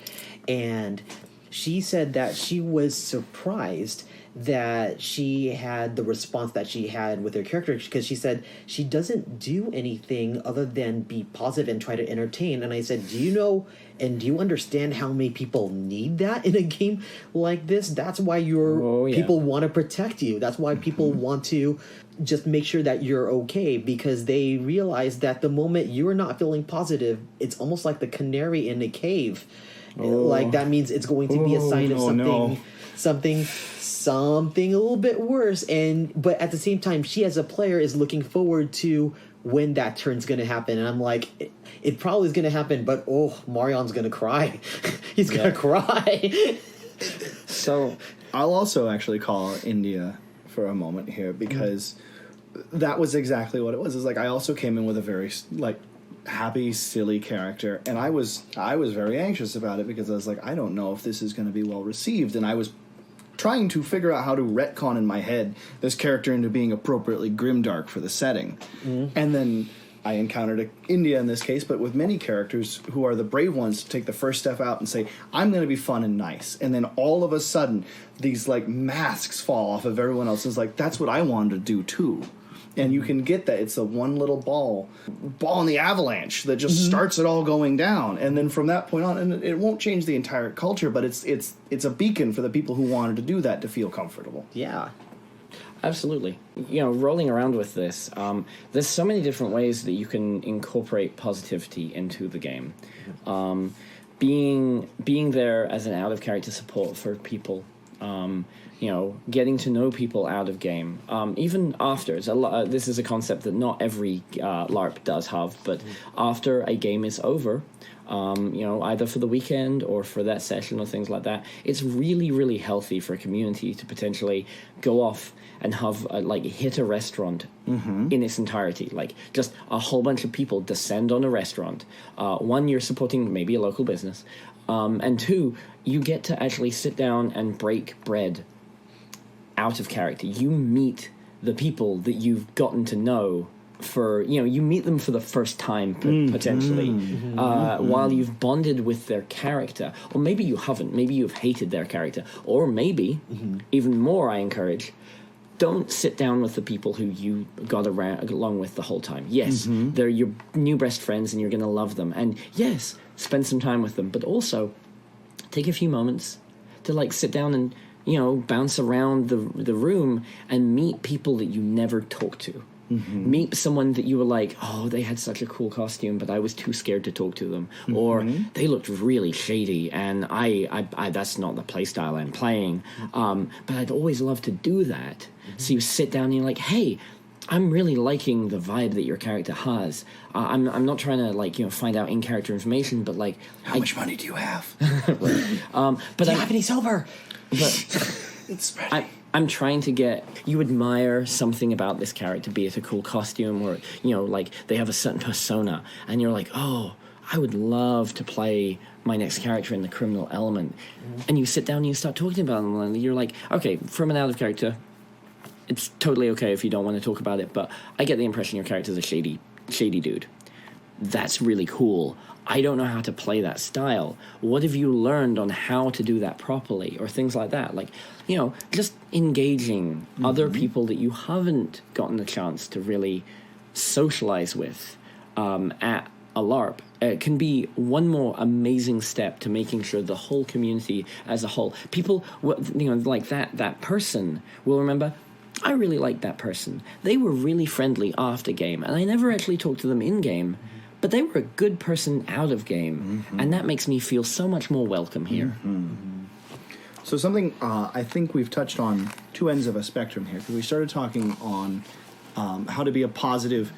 and she said that she was surprised that she had the response that she had with her character, because she said she doesn't do anything other than be positive and try to entertain. And I said, do you know and do you understand how many people need that in a game like this? That's why people want to protect you. That's why people want to just make sure that you're okay, because they realize that the moment you're not feeling positive, it's almost like the canary in a cave. That means it's going to be a sign of something. something a little bit worse. But at the same time, she as a player is looking forward to when that turn's going to happen. And I'm like, it probably is going to happen, but Marion's going to cry. He's going to cry. So I'll also actually call India for a moment here, because that was exactly what it was. It's like I also came in with a very happy, silly character, and I was very anxious about it, because I was like, I don't know if this is going to be well received, and I was trying to figure out how to retcon in my head this character into being appropriately grimdark for the setting. And then I encountered India in this case, but with many characters who are the brave ones to take the first step out and say, I'm going to be fun and nice. And then all of a sudden, these masks fall off of everyone else. It's like, that's what I wanted to do too. And you can get that. It's a one little ball in the avalanche that just starts it all going down. And then from that point on, and it won't change the entire culture, but it's a beacon for the people who wanted to do that to feel comfortable. Yeah. Absolutely. Rolling around with this, there's so many different ways that you can incorporate positivity into the game. Being there as an out-of-character support for people, getting to know people out of game, even after. This is a concept that not every LARP does have, but after a game is over, either for the weekend or for that session or things like that, it's really, really healthy for a community to potentially go off and have hit a restaurant in its entirety. Just a whole bunch of people descend on a restaurant. One, you're supporting maybe a local business, and two, you get to actually sit down and break bread out of character. You meet the people that you've gotten to know for, you meet them for the first time potentially, while you've bonded with their character. Or maybe you haven't. Maybe you've hated their character. Or maybe, even more I encourage, don't sit down with the people who you got along with the whole time. Yes, they're your new best friends and you're going to love them. And yes, spend some time with them. But also, take a few moments to sit down and, bounce around the room and meet people that you never talked to. Meet someone that you were like, they had such a cool costume, but I was too scared to talk to them. Or they looked really shady, and I that's not the play style I'm playing. But I'd always love to do that. So you sit down and you're like, hey, I'm really liking the vibe that your character has. I'm not trying to find out in character information, but how much money do you have? But do you have any silver? But it's spreading. I'm trying to get you admire something about this character, be it a cool costume or they have a certain persona, and you're like, I would love to play my next character in the criminal element. And you sit down and you start talking about them, and you're like, okay, from an out of character, it's totally okay if you don't want to talk about it, but I get the impression your character's a shady dude. That's really cool. I don't know how to play that style. What have you learned on how to do that properly? Or things like that. Just engaging other people that you haven't gotten a chance to really socialize with at a LARP. It can be one more amazing step to making sure the whole community as a whole, people, that person will remember, I really liked that person. They were really friendly after game, and I never actually talked to them in game. But they were a good person out of game, and that makes me feel so much more welcome here. So something I think we've touched on two ends of a spectrum here, because we started talking on how to be a positive,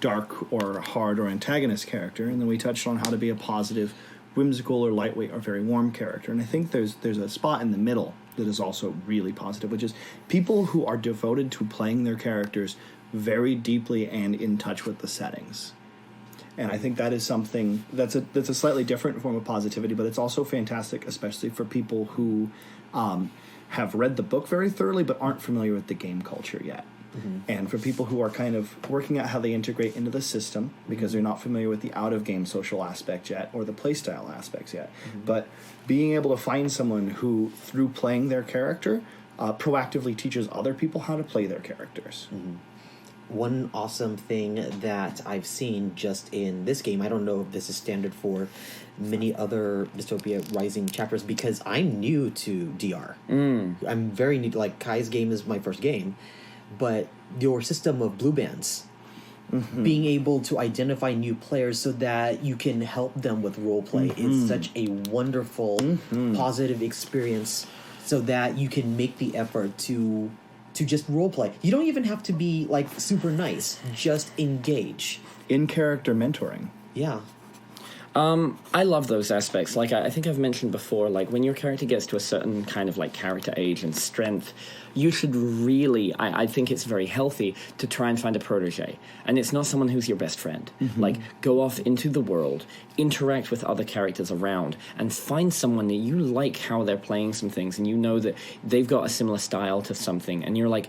dark or hard or antagonist character, and then we touched on how to be a positive, whimsical or lightweight or very warm character. And I think there's a spot in the middle that is also really positive, which is people who are devoted to playing their characters very deeply and in touch with the settings. And I think that is something that's a slightly different form of positivity, but it's also fantastic, especially for people who have read the book very thoroughly but aren't familiar with the game culture yet. And for people who are kind of working out how they integrate into the system because they're not familiar with the out-of-game social aspect yet or the playstyle aspects yet. But being able to find someone who, through playing their character, proactively teaches other people how to play their characters. One awesome thing that I've seen just in this game, I don't know if this is standard for many other Dystopia Rising chapters, because I'm new to DR. I'm very new. Kai's game is my first game, but your system of blue bands, being able to identify new players so that you can help them with roleplay is such a wonderful, positive experience so that you can make the effort to just roleplay. You don't even have to be like super nice. Just engage. In character mentoring. Yeah. I love those aspects. Like, I think I've mentioned before, like, when your character gets to a certain kind of, like, character age and strength, you should really, I think it's very healthy to try and find a protege. And it's not someone who's your best friend. Like, go off into the world, interact with other characters around, and find someone that you like how they're playing some things, and you know that they've got a similar style to something, and you're like,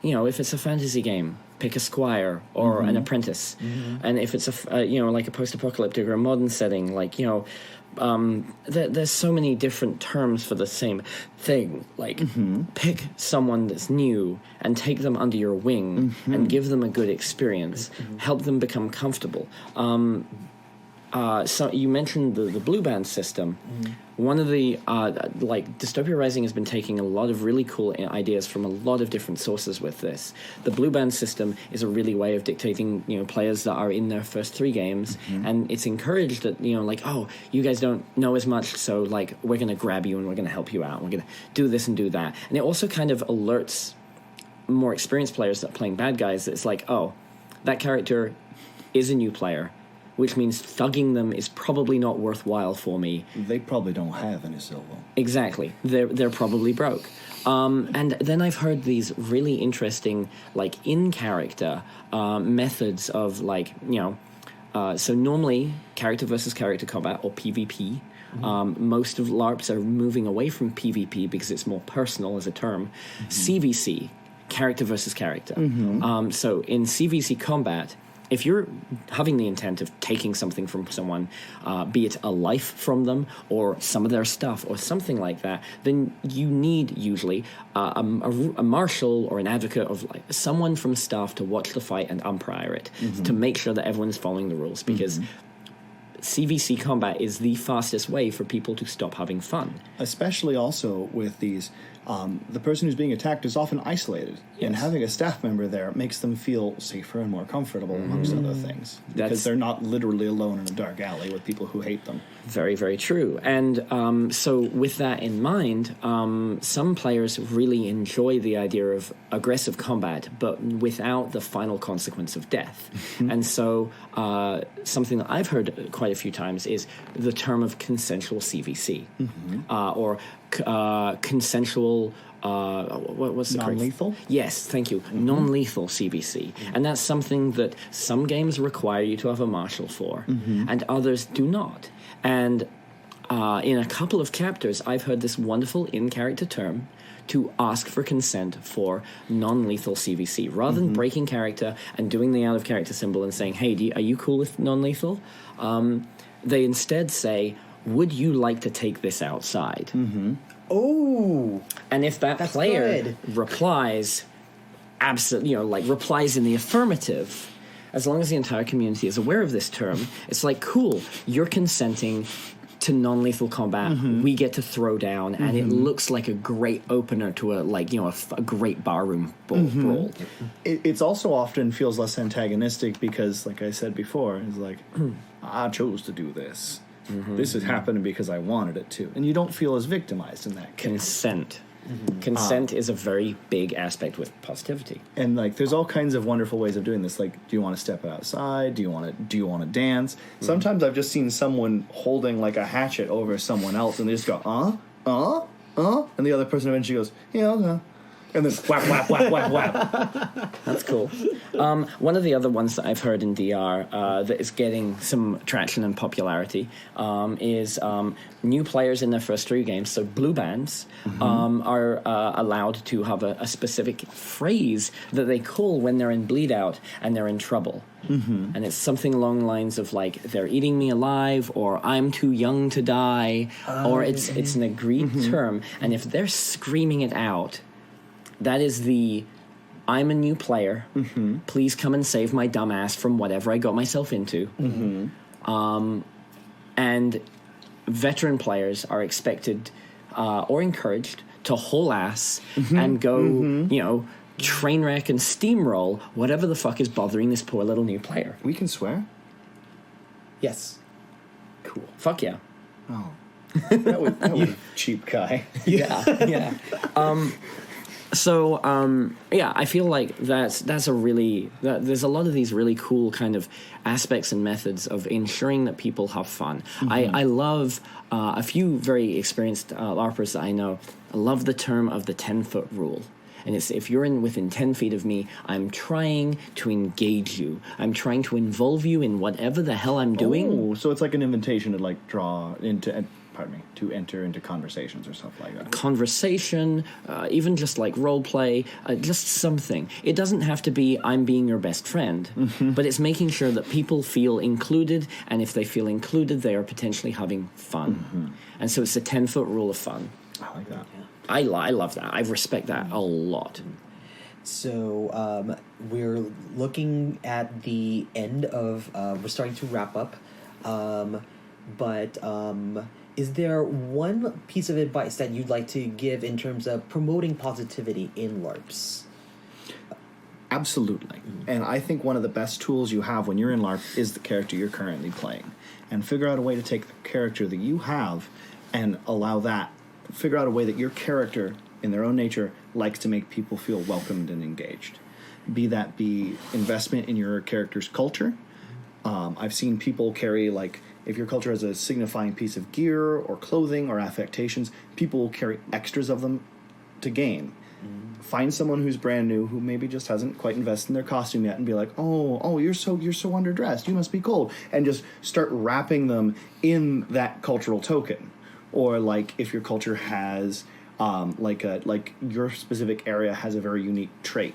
you know, if it's a fantasy game, pick a squire or an apprentice. And if it's like a post-apocalyptic or a modern setting, like, you know, there's so many different terms for the same thing. Like, pick someone that's new and take them under your wing and give them a good experience. Help them become comfortable. So you mentioned the blue band system. One of the like Dystopia Rising has been taking a lot of really cool ideas from a lot of different sources with this. The blue band system is a really way of dictating, you know, players that are in their first 3 games, and it's encouraged that, you know, like, oh, you guys don't know as much, so like we're going to grab you and we're going to help you out. We're going to do this and do that, and it also kind of alerts more experienced players that are playing bad guys. It's like, oh, that character is a new player, which means thugging them is probably not worthwhile for me. They probably don't have any silver. Exactly. They're probably broke. And then I've heard these really interesting, like, in-character methods of, like, you know, so normally character versus character combat, or PvP. Most of LARPs are moving away from PvP because it's more personal as a term. CVC, character versus character. So in CVC combat, if you're having the intent of taking something from someone, be it a life from them or some of their stuff or something like that, then you need usually a marshal or an advocate of, like, someone from staff to watch the fight and umpire it, to make sure that everyone's following the rules, because CVC combat is the fastest way for people to stop having fun. Especially also with these, the person who's being attacked is often isolated, and having a staff member there makes them feel safer and more comfortable, amongst other things, because they're not literally alone in a dark alley with people who hate them. Very, very true. And so with that in mind, some players really enjoy the idea of aggressive combat, but without the final consequence of death. And so something that I've heard quite a few times is the term of consensual CVC, or consensual... what's the non-lethal? Yes, thank you. Non-lethal CVC. And that's something that some games require you to have a marshal for, and others do not. And in a couple of chapters, I've heard this wonderful in-character term to ask for consent for non-lethal CVC. Rather than breaking character and doing the out-of-character symbol and saying, hey, are you cool with non-lethal? They instead say, would you like to take this outside? Oh, and if that player good. replies, absolutely, you know, like replies in the affirmative, as long as the entire community is aware of this term, it's like, cool, you're consenting to non-lethal combat. We get to throw down, and it looks like a great opener to a, like, you know, a great barroom brawl. It's also often feels less antagonistic because, like I said before, it's like, I chose to do this. This has happened because I wanted it to. And you don't feel as victimized in that case. Consent. Consent is a very big aspect with positivity. And, like, there's all kinds of wonderful ways of doing this. Like, do you want to step outside? Do you want to dance? Sometimes I've just seen someone holding, like, a hatchet over someone else, and they just go, and the other person eventually goes, yeah, okay. And then whap, whap, whap, whap, whap. That's cool. One of the other ones that I've heard in DR that is getting some traction and popularity is new players in their first 3 games, so blue bands, are allowed to have a specific phrase that they call when they're in bleed out and they're in trouble. And it's something along the lines of, like, they're eating me alive, or I'm too young to die, or it's an agreed term. And if they're screaming it out, that is the, I'm a new player. Please come and save my dumb ass from whatever I got myself into. And veteran players are expected or encouraged to haul ass and go, you know, train wreck and steamroll whatever the fuck is bothering this poor little new player. We can swear? yes. Cool. Fuck yeah. Oh. That was cheap guy. Yeah. I feel like that's there's a lot of these really cool kind of aspects and methods of ensuring that people have fun. I love a few very experienced LARPers that I know. I love the term of the 10-foot rule. And it's, if you're within 10 feet of me, I'm trying to engage you. I'm trying to involve you in whatever the hell I'm doing. Oh, so it's like an invitation to like to enter into conversations or stuff like that. Conversation, even just like role play, just something. It doesn't have to be I'm being your best friend, but it's making sure that people feel included, and if they feel included, they are potentially having fun. And so it's a 10-foot rule of fun. I like that. I love that. I respect that a lot. So we're looking at the end of... we're starting to wrap up. But is there one piece of advice that you'd like to give in terms of promoting positivity in LARPs? Absolutely. And I think one of the best tools you have when you're in LARP is the character you're currently playing. And figure out a way to take the character that you have and figure out a way that your character, in their own nature, likes to make people feel welcomed and engaged. Be investment in your character's culture. I've seen people carry, like, if your culture has a signifying piece of gear or clothing or affectations, people will carry extras of them to game. Find someone who's brand new, who maybe just hasn't quite invested in their costume yet, and be like, oh, you're so underdressed, you must be cold, and just start wrapping them in that cultural token. Or like if your culture has like your specific area has a very unique trait,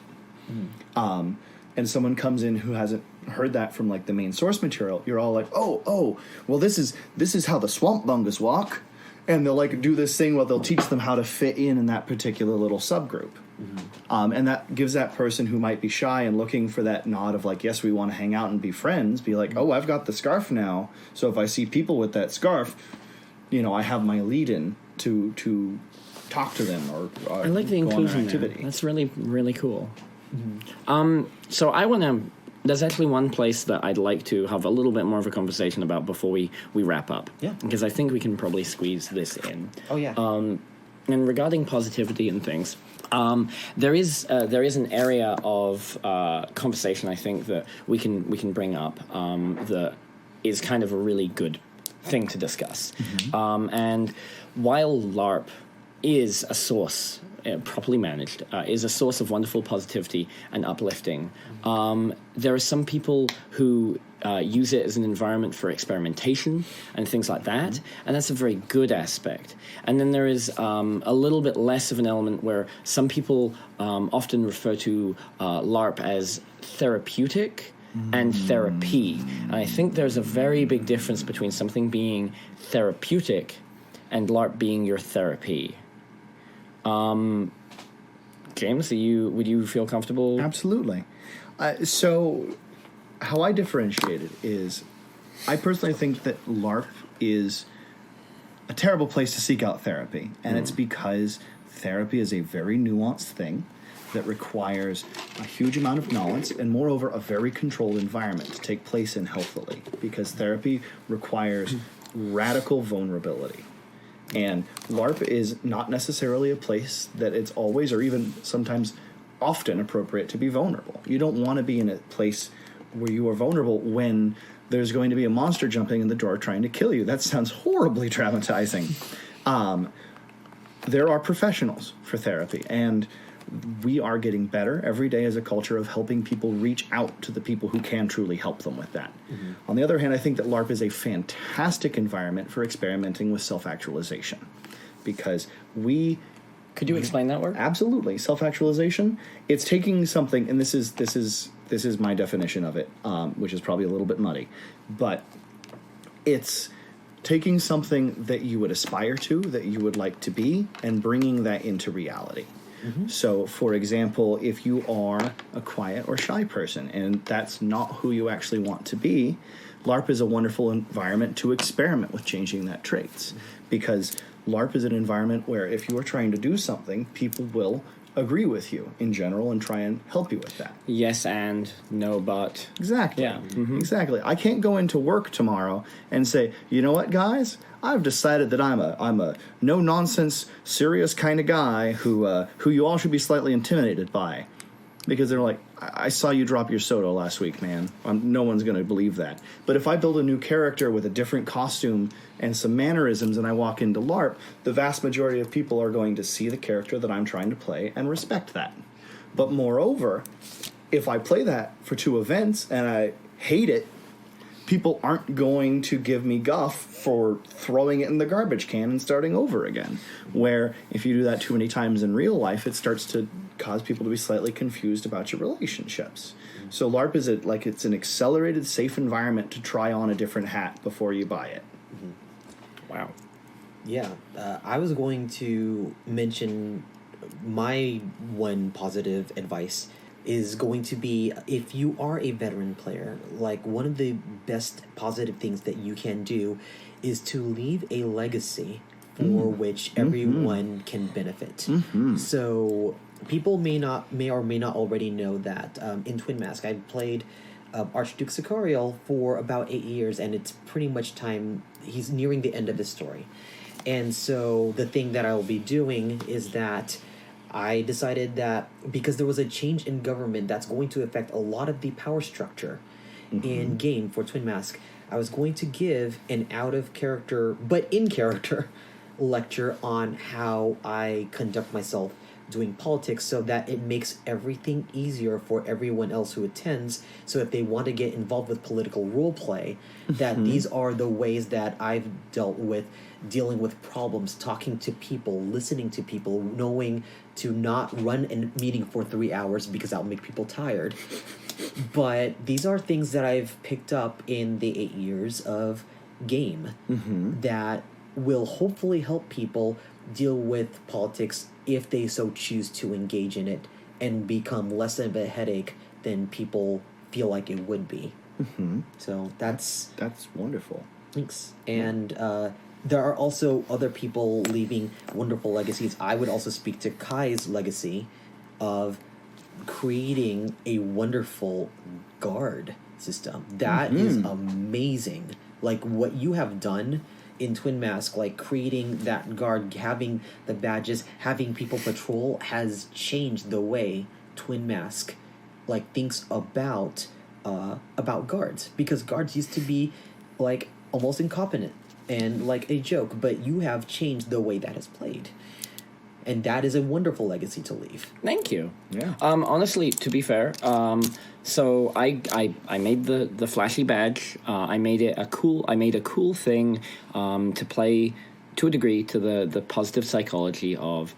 and someone comes in who hasn't heard that from like the main source material, you're all like, oh, well this is how the swamp bungus walk, and they'll like do this thing where they'll teach them how to fit in that particular little subgroup. And that gives that person who might be shy and looking for that nod of like, yes, we want to hang out and be friends, be like, oh, I've got the scarf now, so if I see people with that scarf, I have my lead-in to talk to them or I like the inclusion activity. There. That's really, really cool. So I want to... There's actually one place that I'd like to have a little bit more of a conversation about before we wrap up. Yeah. Because I think we can probably squeeze this in. Oh, yeah. And regarding positivity and things, there is an area of conversation I think that we can bring up that is kind of a really good thing to discuss. And while LARP is a source, properly managed, is a source of wonderful positivity and uplifting, there are some people who use it as an environment for experimentation and things like that, and that's a very good aspect. And then there is a little bit less of an element where some people often refer to LARP as therapeutic and therapy. And I think there's a very big difference between something being therapeutic and LARP being your therapy. James, would you feel comfortable? Absolutely. So how I differentiate it is, I personally think that LARP is a terrible place to seek out therapy, and it's because therapy is a very nuanced thing that requires a huge amount of knowledge and, moreover, a very controlled environment to take place in healthily, because therapy requires radical vulnerability. And LARP is not necessarily a place that it's always or even sometimes often appropriate to be vulnerable. You don't want to be in a place where you are vulnerable when there's going to be a monster jumping in the door trying to kill you. That sounds horribly traumatizing. There are professionals for therapy, and we are getting better every day as a culture of helping people reach out to the people who can truly help them with that. On the other hand, I think that LARP is a fantastic environment for experimenting with self-actualization, because Could you explain that word? Absolutely. Self-actualization, it's taking something, and this is my definition of it, which is probably a little bit muddy, but it's taking something that you would aspire to, that you would like to be, and bringing that into reality. So, for example, if you are a quiet or shy person and that's not who you actually want to be, LARP is a wonderful environment to experiment with changing that traits. Because LARP is an environment where if you are trying to do something, people will agree with you in general and try and help you with that. Yes and no but. Exactly. Yeah. Mm-hmm. Exactly. I can't go into work tomorrow and say, you know what, guys? I've decided that I'm a no nonsense, serious kind of guy who you all should be slightly intimidated by, because they're like, I saw you drop your soda last week, man. No one's going to believe that. But if I build a new character with a different costume and some mannerisms and I walk into LARP, the vast majority of people are going to see the character that I'm trying to play and respect that. But moreover, if I play that for 2 events and I hate it, people aren't going to give me guff for throwing it in the garbage can and starting over again. Where if you do that too many times in real life, it starts to cause people to be slightly confused about your relationships. So LARP is it's an accelerated, safe environment to try on a different hat before you buy it. Wow. Yeah, I was going to mention my one positive advice is going to be, if you are a veteran player, like, one of the best positive things that you can do is to leave a legacy for which everyone can benefit. So people may or may not already know that in Twin Mask I played Archduke Sicariel for about 8 years, and it's pretty much time, he's nearing the end of his story. And so the thing that I will be doing is that I decided that because there was a change in government that's going to affect a lot of the power structure in game for Twin Mask, I was going to give an out-of-character, but in-character, lecture on how I conduct myself doing politics, so that it makes everything easier for everyone else who attends. So if they want to get involved with political role play, that these are the ways that I've dealt with dealing with problems, talking to people, listening to people, knowing to not run a meeting for 3 hours because that'll make people tired. But these are things that I've picked up in the 8 years of game that will hopefully help people deal with politics if they so choose to engage in it, and become less of a headache than people feel like it would be. So that's wonderful. Thanks. And there are also other people leaving wonderful legacies. I would also speak to Kai's legacy of creating a wonderful guard system. That is amazing. Like, what you have done in Twin Mask, like creating that guard, having the badges, having people patrol, has changed the way Twin Mask like thinks about guards, because guards used to be like almost incompetent and like a joke, but you have changed the way that is played. And that is a wonderful legacy to leave. Thank you. Yeah. Honestly, to be fair, so I made the flashy badge. I made a cool thing to play to a degree to the positive psychology of,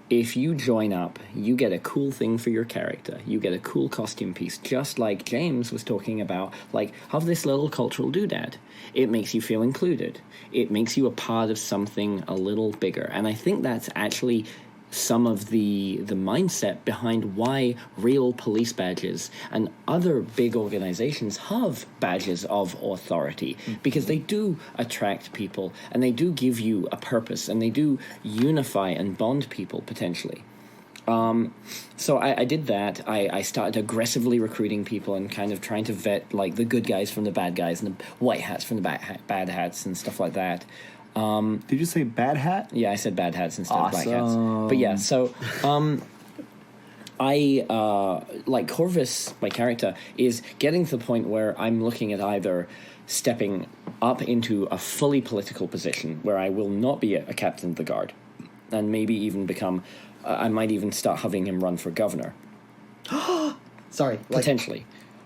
if you join up, you get a cool thing for your character. You get a cool costume piece, just like James was talking about, like, have this little cultural doodad. It makes you feel included. It makes you a part of something a little bigger. And I think that's actually some of the mindset behind why real police badges and other big organizations have badges of authority, because they do attract people and they do give you a purpose and they do unify and bond people potentially. So I did that. I started aggressively recruiting people and kind of trying to vet like the good guys from the bad guys and the white hats from the bad hats and stuff like that. Did you say bad hat? Yeah, I said bad hats instead of black hats. But yeah, so I like Corvus, my character, is getting to the point where I'm looking at either stepping up into a fully political position where I will not be a captain of the guard, and maybe even become. I might even start having him run for governor. Sorry, like, potentially.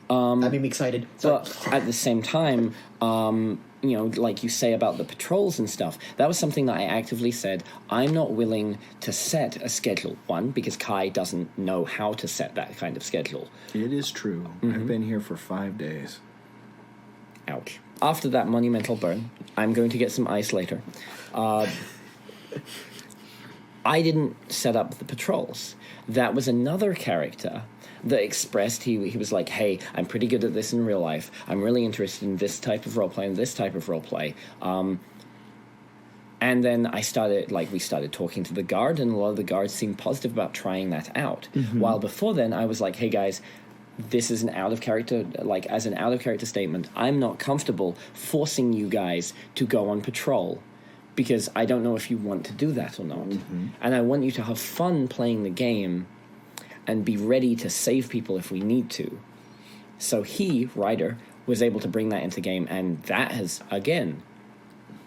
That made me excited. Sorry. But at the same time, you know, like you say about the patrols and stuff, that was something that I actively said, I'm not willing to set a schedule. One, because Kai doesn't know how to set that kind of schedule. It is true. I've been here for 5 days. Ouch. After that monumental burn, I'm going to get some ice later. I didn't set up the patrols. That was another character that expressed, he was like, hey, I'm pretty good at this in real life. I'm really interested in this type of roleplay and this type of roleplay. And then we started talking to the guard, and a lot of the guards seemed positive about trying that out. While before then, I was like, hey guys, this is an out of character statement. I'm not comfortable forcing you guys to go on patrol because I don't know if you want to do that or not. And I want you to have fun playing the game and be ready to save people if we need to. So Ryder, was able to bring that into the game, and that has, again,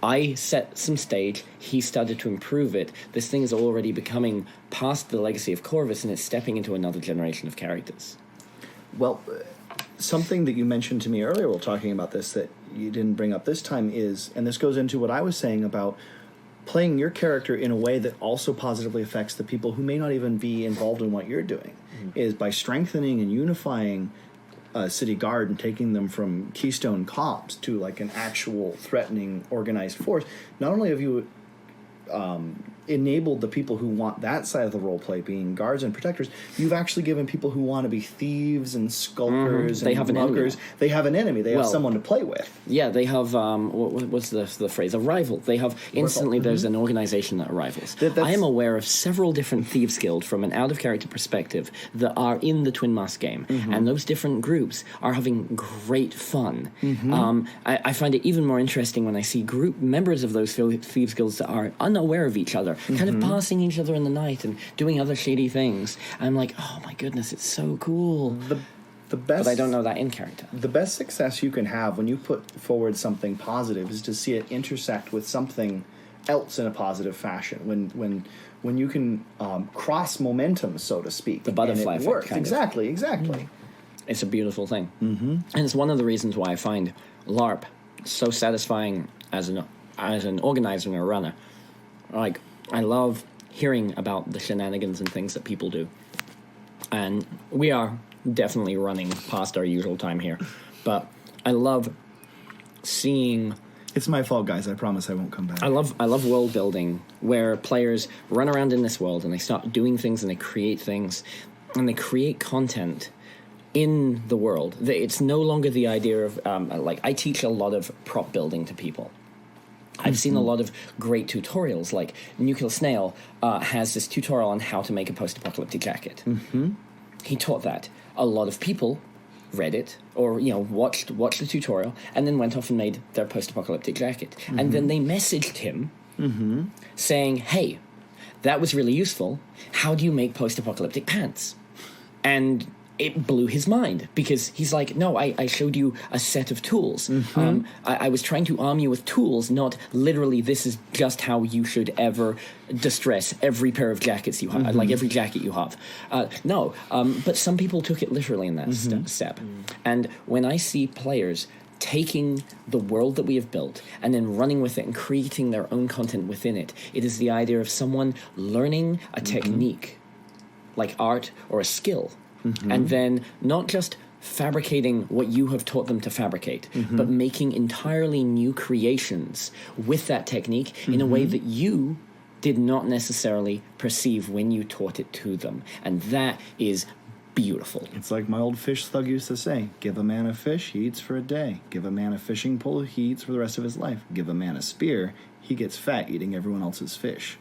I set some stage, he started to improve it. This thing is already becoming past the legacy of Corvus, and it's stepping into another generation of characters. Well, something that you mentioned to me earlier while talking about this that you didn't bring up this time is, and this goes into what I was saying about playing your character in a way that also positively affects the people who may not even be involved in what you're doing, is by strengthening and unifying city guard and taking them from Keystone Cops to like an actual threatening organized force. Not only have you enabled the people who want that side of the role play, being guards and protectors, you've actually given people who want to be thieves and skulkers and muggers, they have an enemy. They have someone to play with. Yeah, they have what's the phrase? A rival. They have instantly. There's an organization that are rivals. I am aware of several different thieves guild from an out of character perspective that are in the Twin Mask game, and those different groups are having great fun. I find it even more interesting when I see group members of those thieves guilds that are unaware of each other, kind of passing each other in the night and doing other shady things. I'm like, oh my goodness, it's so cool. The best, but I don't know that in character. The best success you can have when you put forward something positive is to see it intersect with something else in a positive fashion. When you can cross momentum, so to speak, the butterfly effect. Works. Exactly. It's a beautiful thing, and it's one of the reasons why I find LARP so satisfying as an organizer and a runner. Like, I love hearing about the shenanigans and things that people do. And we are definitely running past our usual time here. But I love seeing... It's my fault, guys. I promise I won't come back. I love world building, where players run around in this world and they start doing things and they create things. And they create content in the world. It's no longer the idea of... I teach a lot of prop building to people. I've seen a lot of great tutorials, like Nuclear Snail has this tutorial on how to make a post-apocalyptic jacket. He taught that. A lot of people read it, or watched the tutorial, and then went off and made their post-apocalyptic jacket. And then they messaged him saying, hey, that was really useful. How do you make post-apocalyptic pants? And it blew his mind, because he's like, no, I showed you a set of tools. I was trying to arm you with tools, not literally this is just how you should ever distress every pair of jackets you have, like every jacket you have. But some people took it literally in that step. And when I see players taking the world that we have built and then running with it and creating their own content within it, it is the idea of someone learning a technique, like art or a skill, and then not just fabricating what you have taught them to fabricate, but making entirely new creations with that technique in a way that you did not necessarily perceive when you taught it to them. And that is beautiful. It's like my old fish thug used to say, give a man a fish, he eats for a day. Give a man a fishing pole, he eats for the rest of his life. Give a man a spear, he gets fat eating everyone else's fish.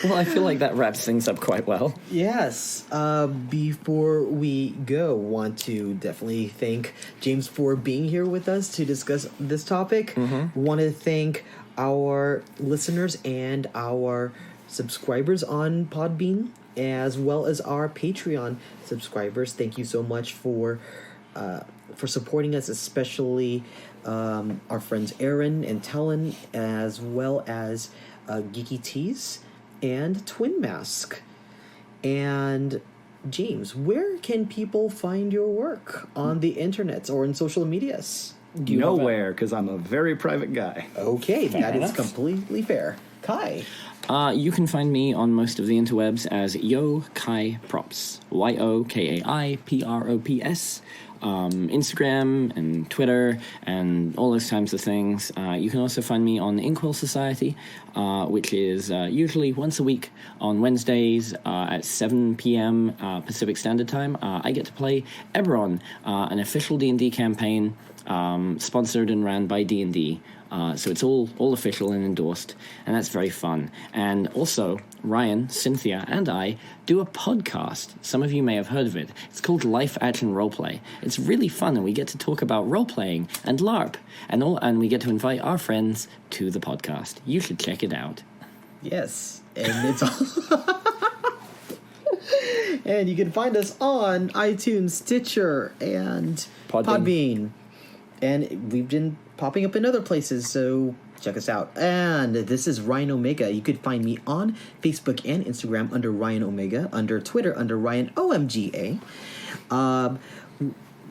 Well, I feel like that wraps things up quite well. Yes. Before we go, want to definitely thank James for being here with us to discuss this topic. Want to thank our listeners and our subscribers on Podbean, as well as our Patreon subscribers. Thank you so much for supporting us, especially our friends Aaron and Talon, as well as Geeky Tees and Twin Mask. And James, where can people find your work on the internet or in social medias? Nowhere, because I'm a very private guy. Okay, that is completely fair. Kai? You can find me on most of the interwebs as Yo Kai Props. YOKAIPROPS. Instagram and Twitter and all those types of things. You can also find me on Inkwell Society, which is usually once a week on Wednesdays at 7 p.m. Pacific Standard Time. I get to play Eberron, an official D&D campaign sponsored and ran by D&D. So it's all official and endorsed, and that's very fun. And also, Ryan, Cynthia, and I do a podcast. Some of you may have heard of it. It's called Life Action Roleplay. It's really fun, and we get to talk about role-playing and LARP, and we get to invite our friends to the podcast. You should check it out. Yes, and it's all... And you can find us on iTunes, Stitcher, and Podbean. And we've been popping up in other places, so check us out. And this is Ryan Omega. You could find me on Facebook and Instagram under Ryan Omega, under Twitter under Ryan OMGA.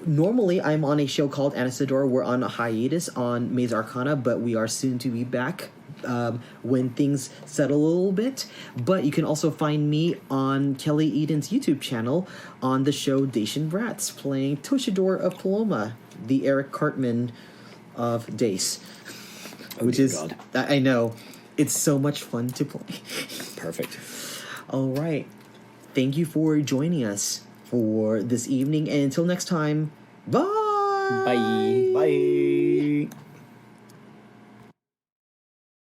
Normally, I'm on a show called Anisador. We're on a hiatus on Maze Arcana, but we are soon to be back when things settle a little bit. But you can also find me on Kelly Eden's YouTube channel on the show Dacian Brats, playing Toshidor of Paloma, the Eric Cartman of Dace. Which is, God. I know, it's so much fun to play. Perfect. All right. Thank you for joining us for this evening. And until next time, bye. Bye. Bye.